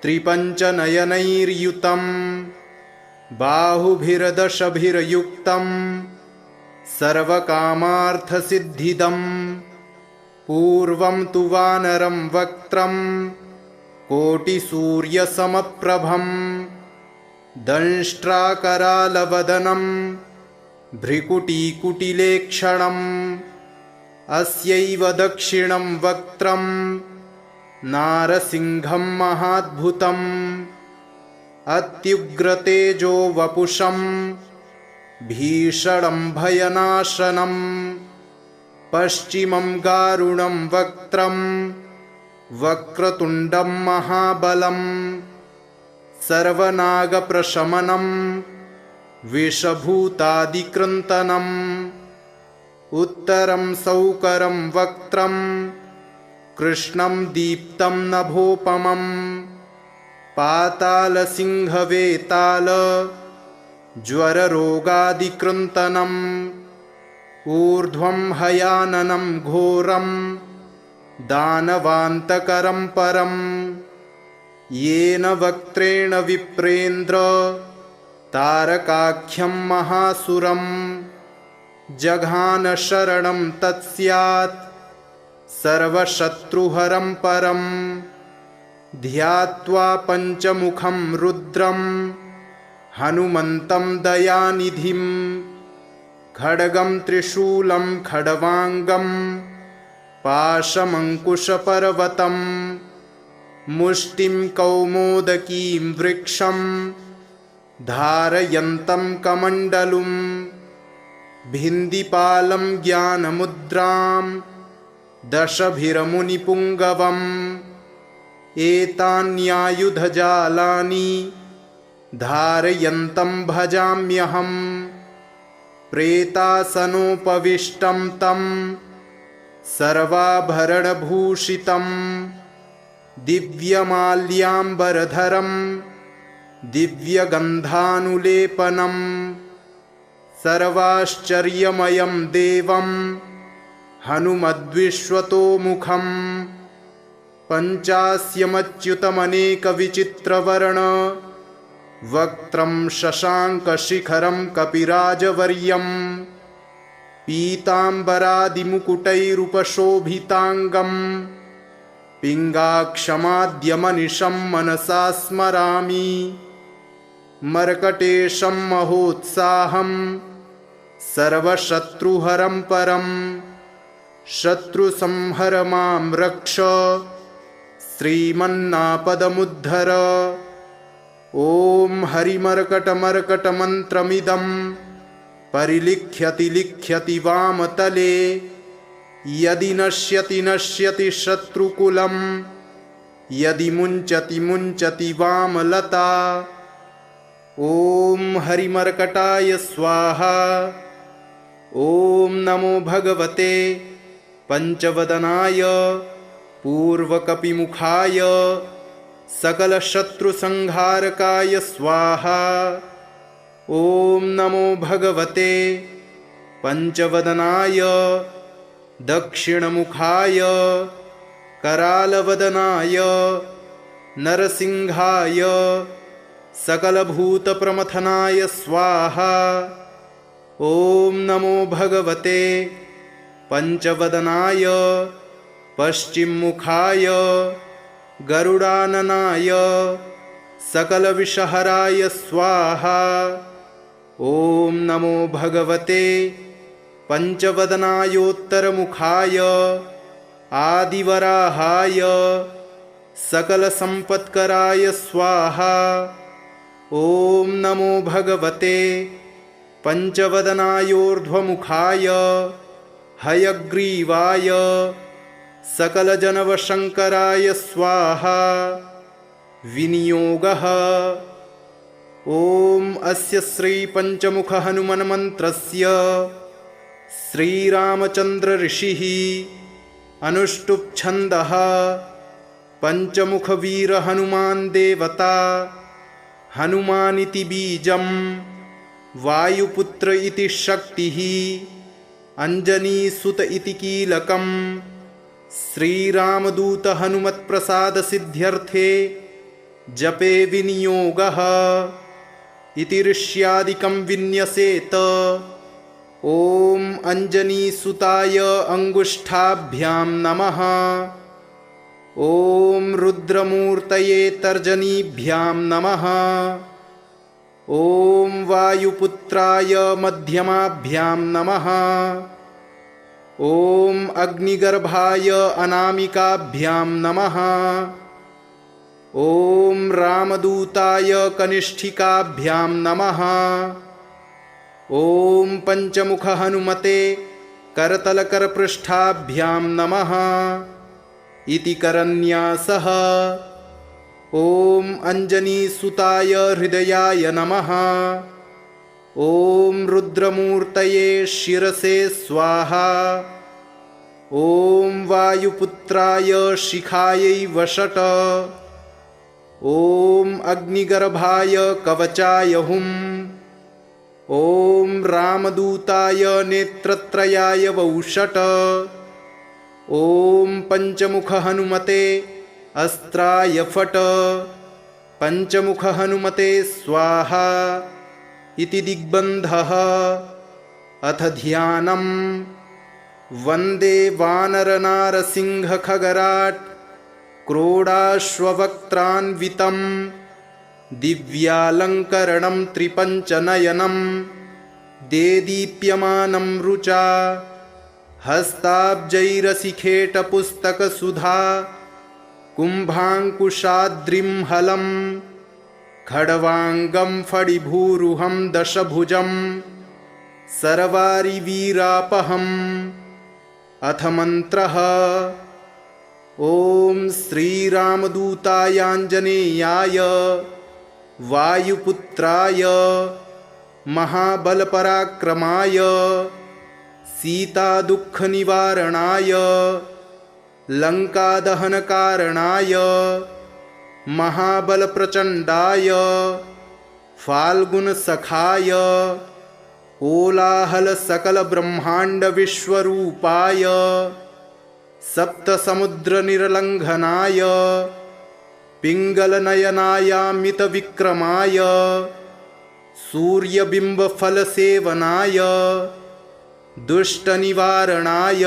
Speaker 1: त्रिपञ्चनयनैर्युतं बाहुभिर्दशभिर्युक्तं सर्वकामार्थसिद्धिदम् पूर्वं तु वानरं वक्त्रं कोटिसूर्यसमप्रभं दंष्ट्राकरालवदनं भ्रिकुटीकुटिलेक्षणम् अस्यैव दक्षिणं वक्त्रं नारसिंहं महाद्भुतम् अत्युग्रतेजो वपुषं भीषणं भयनाशनं पश्चिमं गारुणं वक्त्रं वक्रतुण्डं महाबलं सर्वनागप्रशमनं विषभूतादिकृन्तनम् उत्तरं सौकरं वक्त्रं कृष्णं दीप्तं नभोपमं पातालसिंहवेताल ज्वररोगादिकृन्तनम् ऊर्ध्वं हयाननं घोरं दानवान्तकरं परं येन वक्त्रेण विप्रेन्द्र तारकाख्यं महासुरं जघान शरणं तत्स्यात् सर्वशत्रुहरं परं ध्यात्वा पञ्चमुखं रुद्रं हनुमन्तं दयानिधिं खड्गं त्रिशूलं खड्वाङ्गं पाशमङ्कुशपर्वतं मुष्टिं कौमोदकीं वृक्षं धारयन्तं कमण्डलुं भिन्दिपालं ज्ञानमुद्रां दशभिरमुनिपुङ्गवम् एतान्यायुधजालानि धारयन्तं भजाम्यहम् प्रेतासनोपविष्टं तं सर्वाभरणभूषितं दिव्यमाल्याम्बरधरं दिव्यगन्धानुलेपनं सर्वाश्चर्यमयं देवं हनुमद्विश्वतोमुखं पञ्चास्यमच्युतमनेकविचित्रवर्ण वक्त्रं शशाङ्कशिखरं कपिराजवर्यं पीताम्बरादिमुकुटैरुपशोभिताङ्गं पिङ्गाक्षमाद्यमनिशं मनसा स्मरामि मर्कटेशं महोत्साहं सर्वशत्रुहरं परं शत्रुसंहर मां रक्ष श्रीमन्नापदमुद्धर। ॐ हरिमर्कटमर्कटमन्त्रमिदं परिलिख्यति लिख्यति वामतले यदि नश्यति नश्यति शत्रुकुलं यदि मुञ्चति मुञ्चति वामलता। ॐ हरिमर्कटाय स्वाहा। ॐ नमो भगवते पंचवदनाय पूर्वकपिमुखाय सकलशत्रुसंहारकाय स्वाहा। ॐ नमो भगवते पंचवदनाय दक्षिणमुखाय करालवदनाय नरसिंहाय सकलभूतप्रमथनाय स्वाहा। ॐ नमो भगवते पंचवदनाय पश्चिममुखाय गरुडाननाय सकलविषहराय स्वाहा। ॐ नमो भगवते पंचवदनायोत्तरमुखाय आदिवराहाय सकलसम्पत्कराय स्वाहा। ॐ नमो भगवते पंचवदनायोर्ध्वमुखाय हयग्रीवाय सकलजनवशङ्कराय स्वाहा। विनियोगः। ॐ अस्य श्रीपञ्चमुखहनुमन्मन्त्रस्य श्रीरामचन्द्र ऋषिः अनुष्टुप्छन्दः पञ्चमुखवीरहनुमान् देवता हनुमानिति बीजं वायुपुत्र इति शक्तिः अंजनीसुत इति कीलकम् श्रीरामदूत हनुमत्प्रसाद सिद्ध्यर्थे जपे विनियोगः इति ऋष्यादिकं विन्यसेत। ॐ अंजनीसुताय अंगुष्ठाभ्यां नमः। ॐ रुद्रमूर्तये तर्जनीभ्यां नमः। ॐ वायुपुत्राय मध्यमाभ्यां नमः। ॐ अग्निगर्भाय अनामिकाभ्यां नमः। ॐ रामदूताय कनिष्ठिकाभ्यां नमः। ॐ पंचमुखहनुमते करतलकरपृष्ठाभ्यां नमः इति करन्यासः। ॐ अंजनीसुताय हृदयाय नमः। ॐ रुद्रमूर्तये शिरसे स्वाहा। ॐ वायुपुत्राय शिखायै वषट। ॐ अग्निगर्भाय कवचाय हुम्। ॐ रामदूताय नेत्रत्रयाय वौषट। ॐ पंचमुखहनुमते अस्त्राय फट। पंचमुखहनुमते स्वाहा इति दिग्बन्धः। अथ ध्यानम्। वन्दे वानरनारसिंहखगराट् क्रोडाश्ववक्त्रान्वितं दिव्यालङ्करणं त्रिपञ्चनयनं देदीप्यमानं रुचा हस्ताब्जैरसिखेटपुस्तकसुधा कुम्भाङ्कुशाद्रिं हलं खड्वाङ्गं फणिभूरुहं दशभुजं सर्वारिवीरापहम्। अथ मन्त्रः। ॐ श्रीरामदूतायाञ्जनेयाय वायुपुत्राय महाबलपराक्रमाय सीतादुःखनिवारणाय लङ्कादहनकारणाय महाबलप्रचण्डाय फाल्गुनसखाय कोलाहलसकलब्रह्माण्डविश्वरूपाय सप्तसमुद्रनिर्लङ्घनाय पिङ्गलनयनायामितविक्रमाय सूर्यबिम्बफलसेवनाय दुष्टनिवारणाय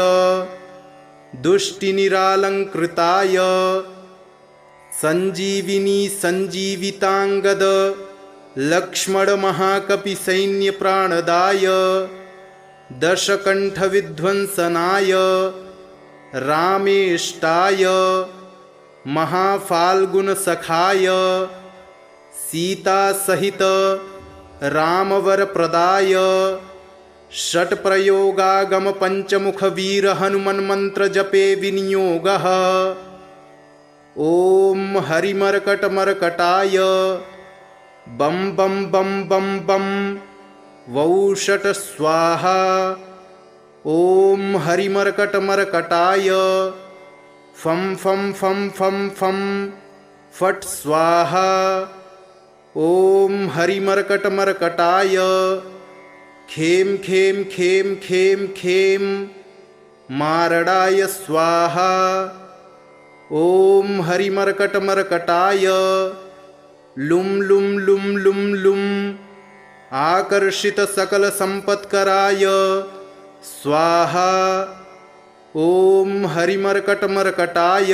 Speaker 1: दुष्टिनिरालङ्कृताय सञ्जीविनी सञ्जीविताङ्गद लक्ष्मणमहाकपिसैन्यप्राणदाय दशकण्ठविध्वंसनाय रामेष्टाय महाफाल्गुनसखाय सीतासहित रामवरप्रदाय षट्प्रयोगागमपञ्चमुखवीरहनुमन्मन्त्रजपे विनियोगः। ॐ हरिमर्कटमर्कटाय बं बं बं बं बं वौषट स्वाहा। ॐ हरिमर्कटमर्कटाय फं फं फं फं फं फट् स्वाहा। ॐ हरिमर्कटमर्कटाय खें खें खें खें खें मारडाय स्वाहा। ॐ हरिमर्कटमर्कटाय लुं लुं लुं लुं लुं आकर्षितसकलसम्पत्कराय स्वाहा। ॐ हरिमर्कटमर्कटाय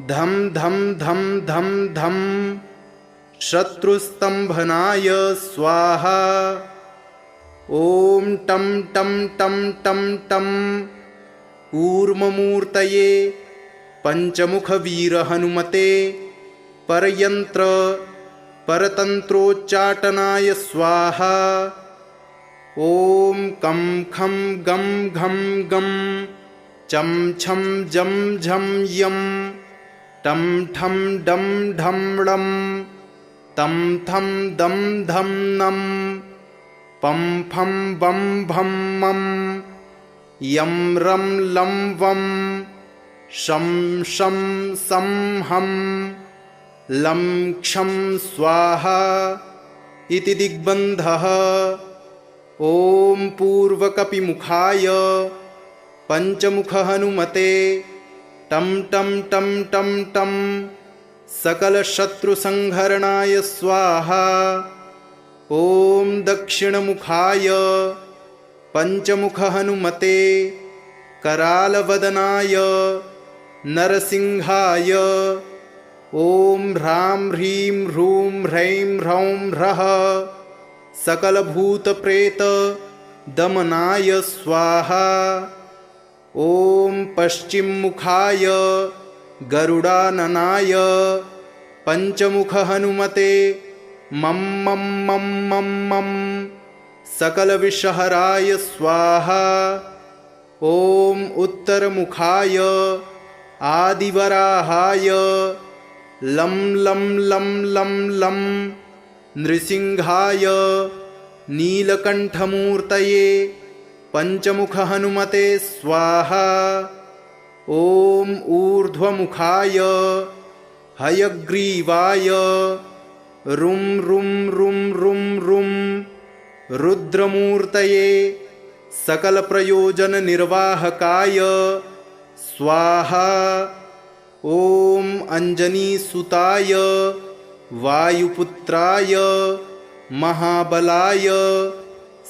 Speaker 1: धं धं धं धं धं शत्रुस्तम्भनाय स्वाहा। ॐ टं टं टं टं टं कूर्ममूर्तये पञ्चमुखवीरहनुमते परयन्त्र परतन्त्रोच्चाटनाय स्वाहा। ॐ कं खं गं घं गं चं छं जं झं यं टं ठं डं ढं ळं तं थं दं धं नं पं फं बं भं मं यं रं लं वं शं शं सं हं लं क्षं स्वाहा इति दिग्बन्धः। ॐ पूर्वकपिमुखाय पञ्चमुखहनुमते टं टं टं टं टं सकलशत्रुसंहरणाय स्वाहा। ॐ दक्षिणमुखाय पञ्चमुखहनुमते करालवदनाय नरसिंहाय ॐ ह्रां ह्रीं ह्रूं ह्रैं ह्रौं ह्रः सकलभूतप्रेतदमनाय स्वाहा। ॐ पश्चिममुखाय गरुडाननाय पञ्चमुखहनुमते मं मं मं मं मं सकलविषहराय स्वाहा। ॐ उत्तरमुखाय आदिवराहाय लं लं लं लं लं नृसिंहाय नीलकण्ठमूर्तये पञ्चमुखहनुमते स्वाहा। ॐ ऊर्ध्वमुखाय हयग्रीवाय रुं रुं रुं रुं रुं रुद्रमूर्तये सकलप्रयोजननिर्वाहकाय स्वाहा। ॐ अञ्जनीसुताय वायुपुत्राय महाबलाय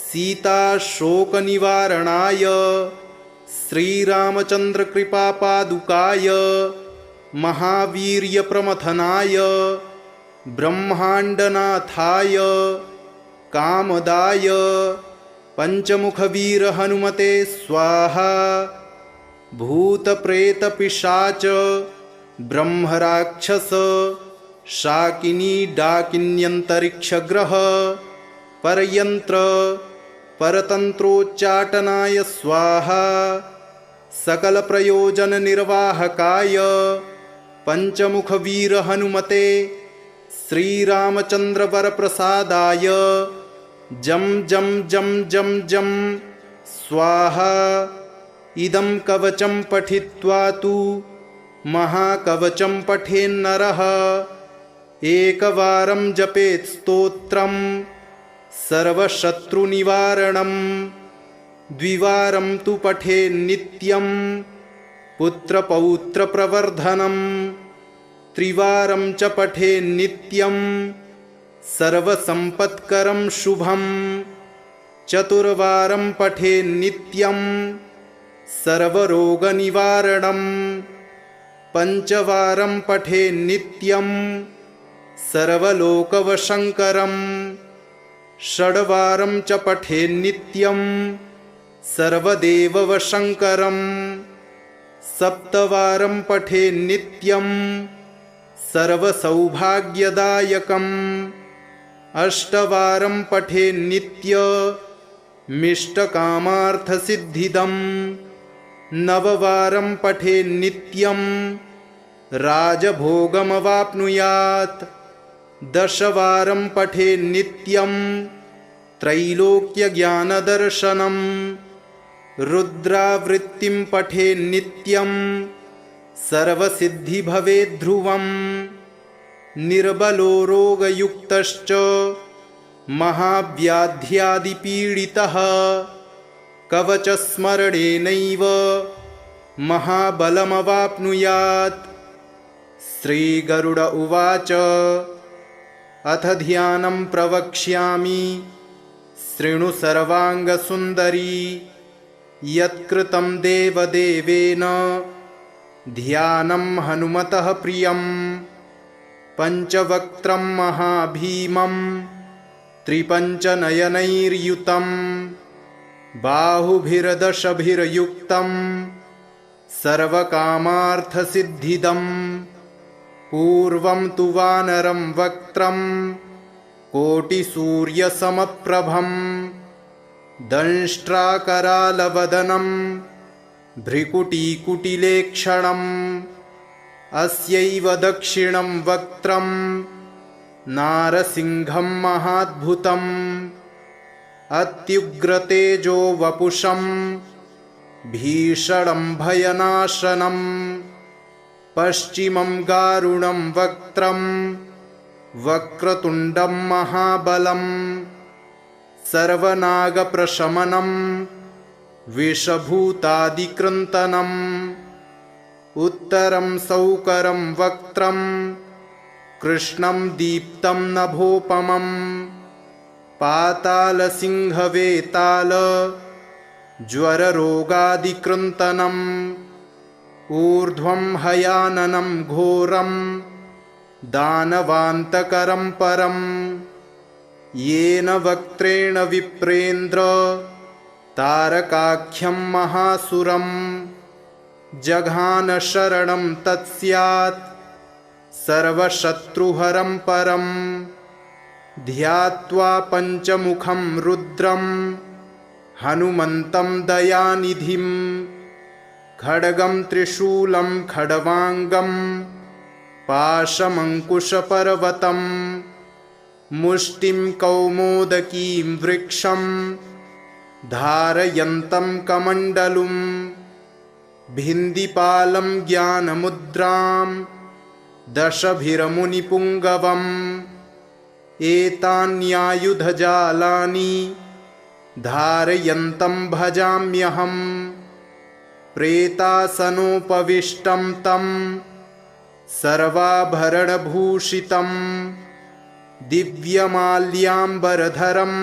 Speaker 1: सीताशोकनिवारणाय श्रीरामचन्द्रकृपापादुकाय महावीर्यप्रमथनाय ब्रह्माण्डनाथाय कामदाय पंचमुखवीर हनुमते स्वाहा। भूतप्रेतपिशाच ब्रह्मराक्षस शाकिनी डाकिन्यन्तरिक्षग्रह परयंत्र परतंत्रोच्चाटनाय स्वाहा। सकल प्रयोजन निर्वाहकाय पंचमुखवीर हनुमते श्रीरामचंद्र वरप्रसादाय जम जम जम जम जम स्वाहा। इदं कवचं पठित्वा तु महाकवचं पठेन्नरः एकवारं जपेत् स्तोत्रं सर्वशत्रुनिवारणं। द्विवारं तु पठेन्नित्यं पुत्रपौत्रप्रवर्धनं। त्रिवारं च पठेन्नित्यं सर्वसम्पत्करं शुभं। चतुर्वारं पठेन्नित्यं सर्वरोगनिवारणं। पंचवारं पठेन्नित्यं सर्वलोकवशङ्करं। षड्वारं च पठेन्नित्यं सर्वदेववशङ्करं। सप्तवारं पठेन्नित्यं सर्वसौभाग्यदायकम्। अष्टवारं पठेन्नित्यमिष्टकामार्थसिद्धिदम्। नववारं पठेन्नित्यं राजभोगमवाप्नुयात्। दशवारं पठेन्नित्यं त्रैलोक्यज्ञानदर्शनं। रुद्रावृत्तिं पठेन्नित्यं सर्वसिद्धि भवेद्ध्रुवम्। निर्बलो रोगयुक्तश्च महाव्याध्यादिपीडितः कवचस्मरणेनैव महाबलमवाप्नुयात्। श्रीगरुड उवाच अथ ध्यानं प्रवक्ष्यामि शृणु सर्वाङ्गसुन्दरी। यत्कृतं देवदेवेन ध्यानं हनुमतः प्रियम्। पञ्चवक्त्रं महाभीमं त्रिपञ्चनयनैर्युतं। बाहुभिर्दशभिर्युक्तं सर्वकामार्थसिद्धिदम्। पूर्वं तु वानरं वक्त्रं कोटिसूर्यसमप्रभं। दंष्ट्राकरालवदनं भ्रिकुटीकुटिलेक्षणम्। अस्यैव दक्षिणं वक्त्रं नारसिंहं महाद्भुतम्। अत्युग्रतेजो वपुषं भीषणं भयनाशनम्। पश्चिमं गारुणं वक्त्रं वक्रतुण्डं महाबलम्। सर्वनागप्रशमनं विषभूतादिकृन्तनम्। उत्तरं सौकरं वक्त्रं कृष्णं दीप्तं नभोपमम्। पातालसिंहवेताल ज्वररोगादिकृन्तनम्। ऊर्ध्वं हयाननं घोरं दानवान्तकरं परम्। येन वक्त्रेण विप्रेन्द्र तारकाख्यं महासुरम्। जघान शरणं तत्स्यात् सर्वशत्रुहरं परम्। ध्यात्वा पञ्चमुखं रुद्रं हनुमन्तं दयानिधिं। खड्गं त्रिशूलं खड्वाङ्गं पाशमङ्कुशपर्वतं। मुष्टिं कौमोदकीं वृक्षं धारयन्तं कमण्डलुं। भिन्दिपालं ज्ञानमुद्रां दशभिर्मुनिपुङ्गवम्। एतान्यायुधजालानि धारयन्तं भजाम्यहम्। प्रेतासनोपविष्टं तं सर्वाभरणभूषितं। दिव्यमाल्याम्बरधरं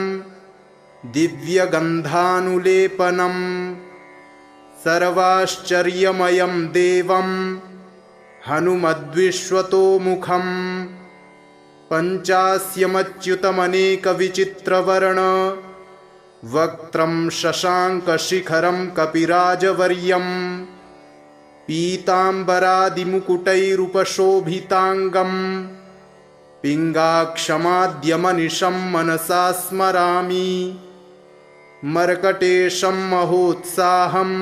Speaker 1: दिव्यगन्धानुलेपनं। सर्वाश्चर्यमयं देवं हनुमद्विश्वतोमुखम्। पञ्चास्यमच्युतमनेकविचित्रवर्ण वक्त्रं शशाङ्कशिखरं कपिराजवर्यम् पीताम्बरादिमुकुटैरुपशोभिताङ्गम् पिङ्गाक्षमाद्यमनिशं मनसा स्मरामि मर्कटेशं महोत्साहं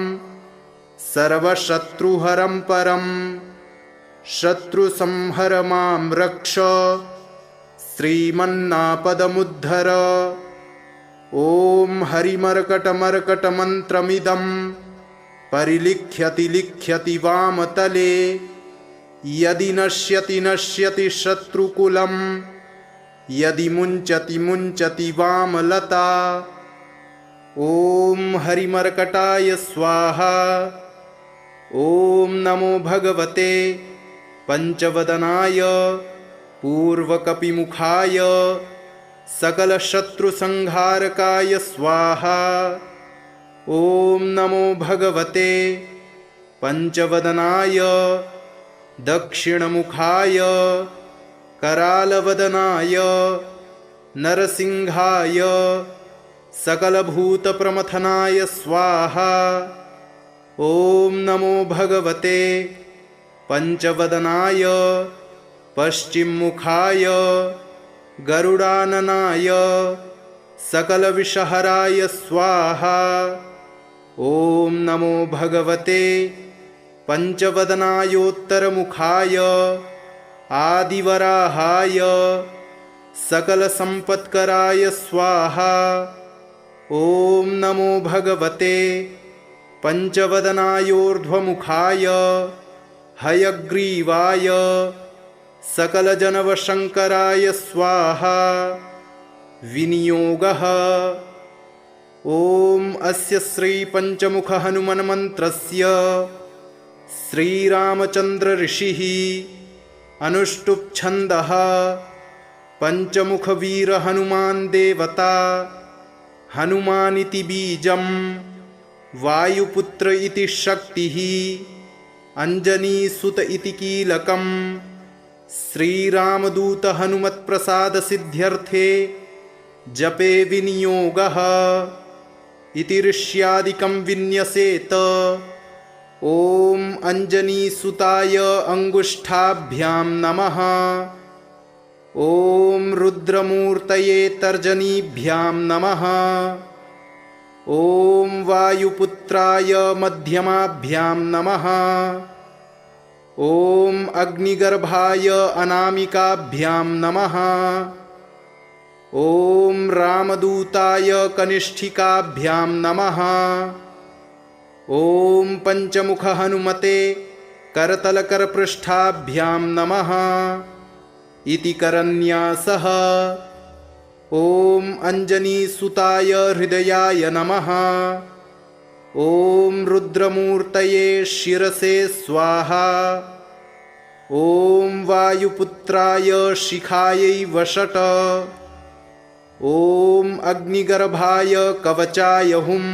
Speaker 1: सर्वशत्रुहरं परं शत्रुसंहर मां रक्ष श्रीमन्नापदमुद्धर। ॐ हरिमर्कटमर्कटमन्त्रमिदं परिलिख्यति लिख्यति वामतले यदि नश्यति नश्यति शत्रुकुलं यदि मुञ्चति मुञ्चति वामलता। ॐ हरिमर्कटाय स्वाहा। ॐ नमो भगवते पंचवदनाय पूर्वकपिमुखाय सकलशत्रुसंहारकाय स्वाहा। ॐ नमो भगवते पंचवदनाय दक्षिणमुखाय करालवदनाय नरसिंहाय सकलभूतप्रमथनाय स्वाहा। ॐ नमो भगवते पंचवदनाय पश्चिममुखाय गरुडाननाय सकलविषहराय स्वाहा। ॐ नमो भगवते पंचवदनायोत्तरमुखाय आदिवराहाय सकलसम्पत्कराय स्वाहा। ॐ नमो भगवते पंचवदनायोर्ध्वमुखाय हयग्रीवाय सकलजनवशङ्कराय स्वाहा। विनियोगः। ॐ अस्य श्रीपञ्चमुख हनुमन्मन्त्रस्य श्रीरामचन्द्र ऋषिः अनुष्टुप् छन्दः पंचमुखवीर हनुमान् देवता हनुमानिति बीजं वायुपुत्र इति शक्तिः अंजनीसुत इति कीलकं श्रीरामदूत हनुमत्प्रसाद सिद्ध्यर्थे जपे विनियोगः इति ऋष्यादिकं विन्यसेत। ॐ अंजनीसुताय अंगुष्ठाभ्यां नमः। ॐ रुद्रमूर्तये तर्जनीभ्यां नमः। ॐ वायुपुत्राय मध्यमाभ्यां नमः। ॐ अग्निगर्भाय अनामिकाभ्यां नमः। ॐ रामदूताय कनिष्ठिकाभ्यां नमः। ॐ पंचमुख हनुमते करतलकरपृष्ठाभ्यां नमः इति करन्यासः। ॐ अंजनीसुताय हृदयाय नमः। ॐ रुद्रमूर्तये शिरसे स्वाहा। ॐ वायुपुत्राय शिखायै वषट। ॐ अग्निगर्भाय कवचाय हुम्।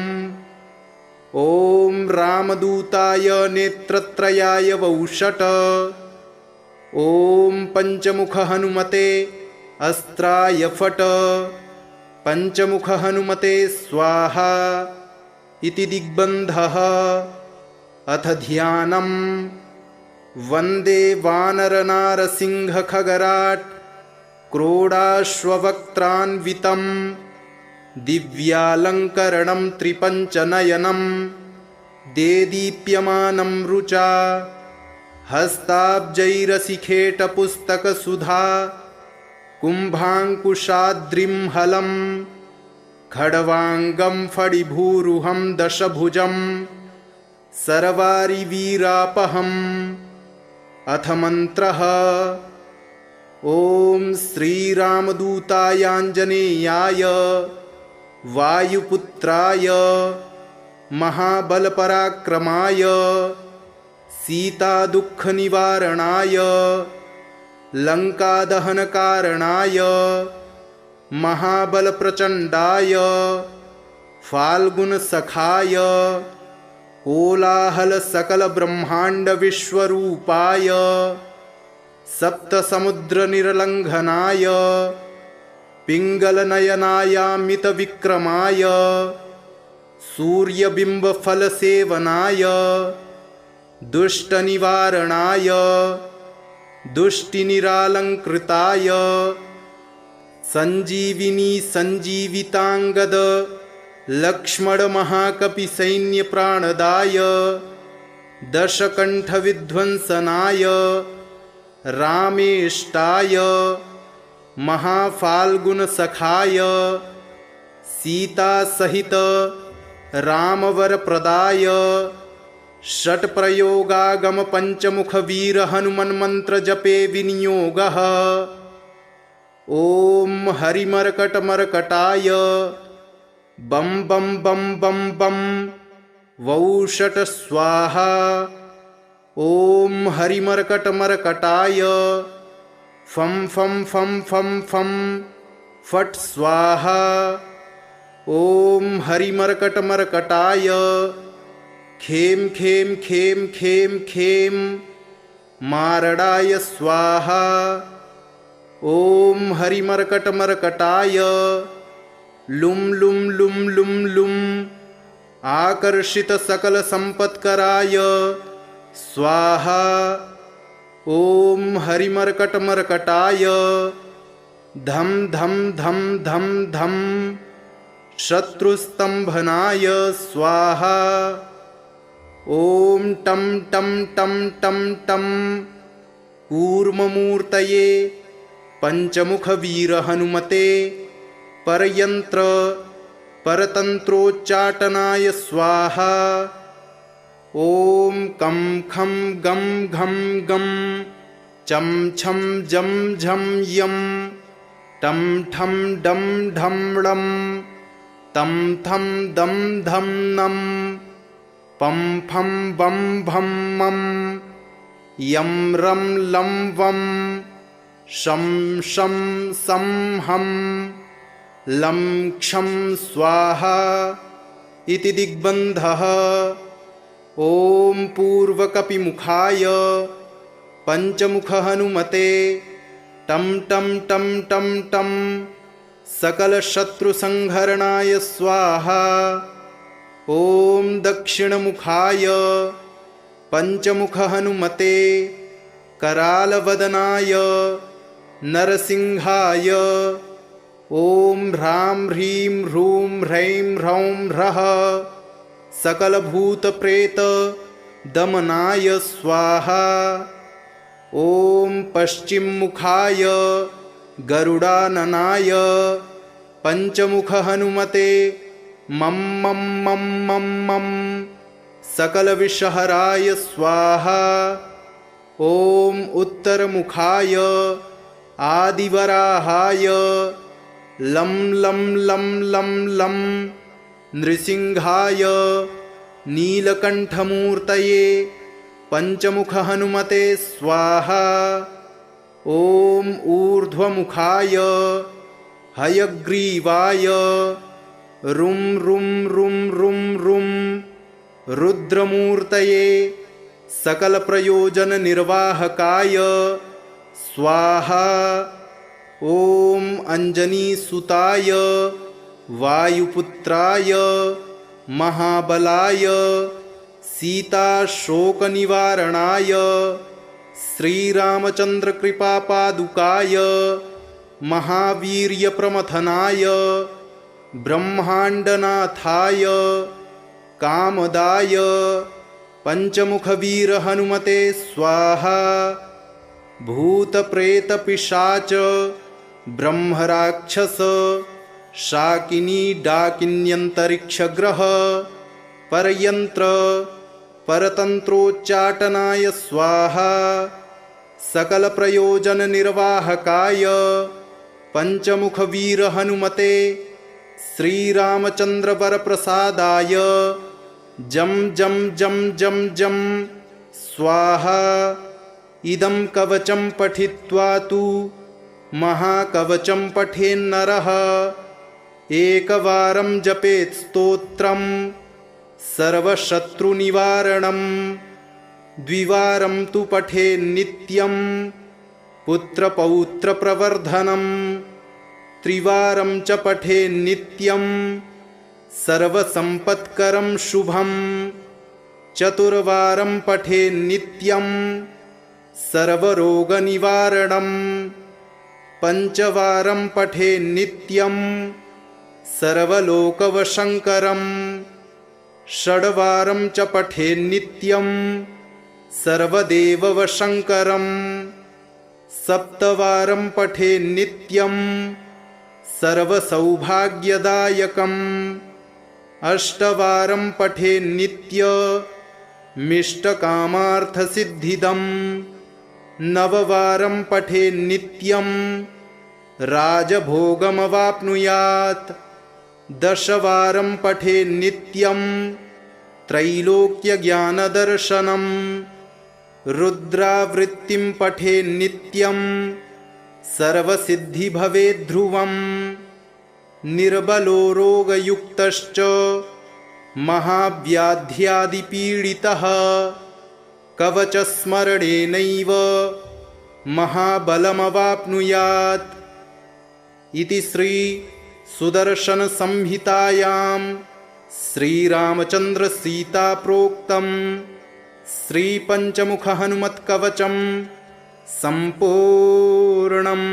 Speaker 1: ॐ रामदूताय नेत्रत्रयाय वौषट। ॐ पंचमुख हनुमते अस्त्राय फट। पंचमुख हनुमते स्वाहा इति दिग्बन्धः। अथ ध्यानम्। वन्दे वानरनारसिंहखगराट् क्रोडाश्ववक्त्रान्वितं दिव्यालङ्करणं त्रिपञ्चनयनं देदीप्यमानं रुचा हस्ताब्जैरसिखेटपुस्तकसुधा कुम्भाङ्कुशाद्रिं हलं खड्वाङ्गं फणिभूरुहं दशभुजं सर्वारिवीरापहम्। अथ मन्त्रः। ॐ श्रीरामदूतायाञ्जनेयाय वायुपुत्राय महाबलपराक्रमाय सीतादुःखनिवारणाय लङ्कादहनकारणाय महाबलप्रचण्डाय फाल्गुनसखाय कोलाहलसकलब्रह्माण्डविश्वरूपाय सप्तसमुद्रनिर्लङ्घनाय पिङ्गलनयनायामितविक्रमाय सूर्यबिम्बफलसेवनाय दुष्टनिवारणाय दुष्टिनिरालङ्कृताय सञ्जीविनी सञ्जीविताङ्गद लक्ष्मणमहाकपिसैन्यप्राणदाय दशकण्ठविध्वंसनाय रामेष्टाय महाफाल्गुनसखाय सीतासहित रामवरप्रदाय षट्प्रयोगागमपञ्चमुखवीरहनुमन्मन्त्रजपे विनियोगः। ॐ हरिमर्कटमर्कटाय बं बं बं बं बं वौषट स्वाहा। ॐ हरिमर्कटमर्कटाय फं फं फं फं फं फट् स्वाहा। ॐ हरिमर्कटमर्कटाय खें खें खें खें खें मारणाय स्वाहा। ॐ हरिमर्कटमर्कटाय लुं लुं लुं लुं लुं आकर्षितसकलसम्पत्कराय स्वाहा। ॐ हरिमर्कटमर्कटाय धं धं धं धं धं शत्रुस्तम्भनाय स्वाहा। ॐ टं टं टं टं टं कूर्ममूर्तये पञ्चमुखवीरहनुमते परयन्त्र परतन्त्रोच्चाटनाय स्वाहा। ॐ कं खं गं घं गं चं छं जं झं यं टं ठं डं ढं ळं तं थं दं धं नं पं फं बं भं मं यं रं लं वं शं शं सं हं लं क्षं स्वाहा इति दिग्बन्धः। ॐ पूर्वकपिमुखाय पञ्चमुखहनुमते टं टं टं टं टं सकलशत्रुसंहरणाय स्वाहा। ॐ दक्षिणमुखाय पञ्चमुखहनुमते करालवदनाय नरसिंहाय ॐ ह्रां ह्रीं ह्रूं ह्रैं ह्रौं ह्रः सकलभूतप्रेतदमनाय स्वाहा। ॐ पश्चिममुखाय गरुडाननाय पञ्चमुखहनुमते मं मं मं मं मं सकलविषहराय स्वाहा। ॐ उत्तरमुखाय आदिवराहाय लं लं लं लं लं नृसिंहाय नीलकण्ठमूर्तये पञ्चमुखहनुमते स्वाहा। ॐ ऊर्ध्वमुखाय हयग्रीवाय रुं रुं रुं रुं रुं रुद्रमूर्तये सकलप्रयोजननिर्वाहकाय स्वाहा। ॐ अञ्जनीसुताय वायुपुत्राय महाबलाय सीताशोकनिवारणाय श्रीरामचन्द्रकृपापादुकाय महावीर्यप्रमथनाय ब्रह्माण्डनाथाय कामदाय पञ्चमुखवीरहनुमते स्वाहा। भूतप्रेतपिशाच ब्रह्मराक्षस शाकिनी डाकिन्यन्तरिक्षग्रह परयन्त्र परतन्त्रोच्चाटनाय स्वाहा। सकलप्रयोजननिर्वाहकाय पञ्चमुखवीरहनुमते श्रीरामचन्द्रवरप्रसादाय जं जं जं जं जं स्वाहा। इदं कवचं पठित्वा तु महाकवचं पठेन्नरः एकवारं जपेत् स्तोत्रं सर्वशत्रुनिवारणं द्विवारं तु पठेन्नित्यं पुत्रपौत्रप्रवर्धनं त्रिवारं च पठे नित्यं सर्वसम्पत्करं शुभं चतुर्वारं पठे नित्यं सर्वरोगनिवारणं पञ्चवारं पठे नित्यं सर्वलोकवशङ्करं षड्वारं च पठे नित्यं सर्वदेववशङ्करं सप्तवारं पठे नित्यं सर्वसौभाग्यदायकम् अष्टवारं पठे नित्यमिष्टकामार्थसिद्धिदम् नववारं पठे नित्यं राजभोगमवाप्नुयात् दशवारं पठे नित्यं त्रैलोक्यज्ञानदर्शनं रुद्रावृत्तिं पठे नित्यं सर्वसिद्धिभवेद्ध्रुवम् निर्बलो रोगयुक्तश्च महाव्याध्यादिपीडितः कवचस्मरणेनैव महाबलमवाप्नुयात् इति श्री सुदर्शनसंहितायां श्रीरामचन्द्रसीताप्रोक्तं श्रीपञ्चमुखहनुमत्कवचं सम्पूर्णम्।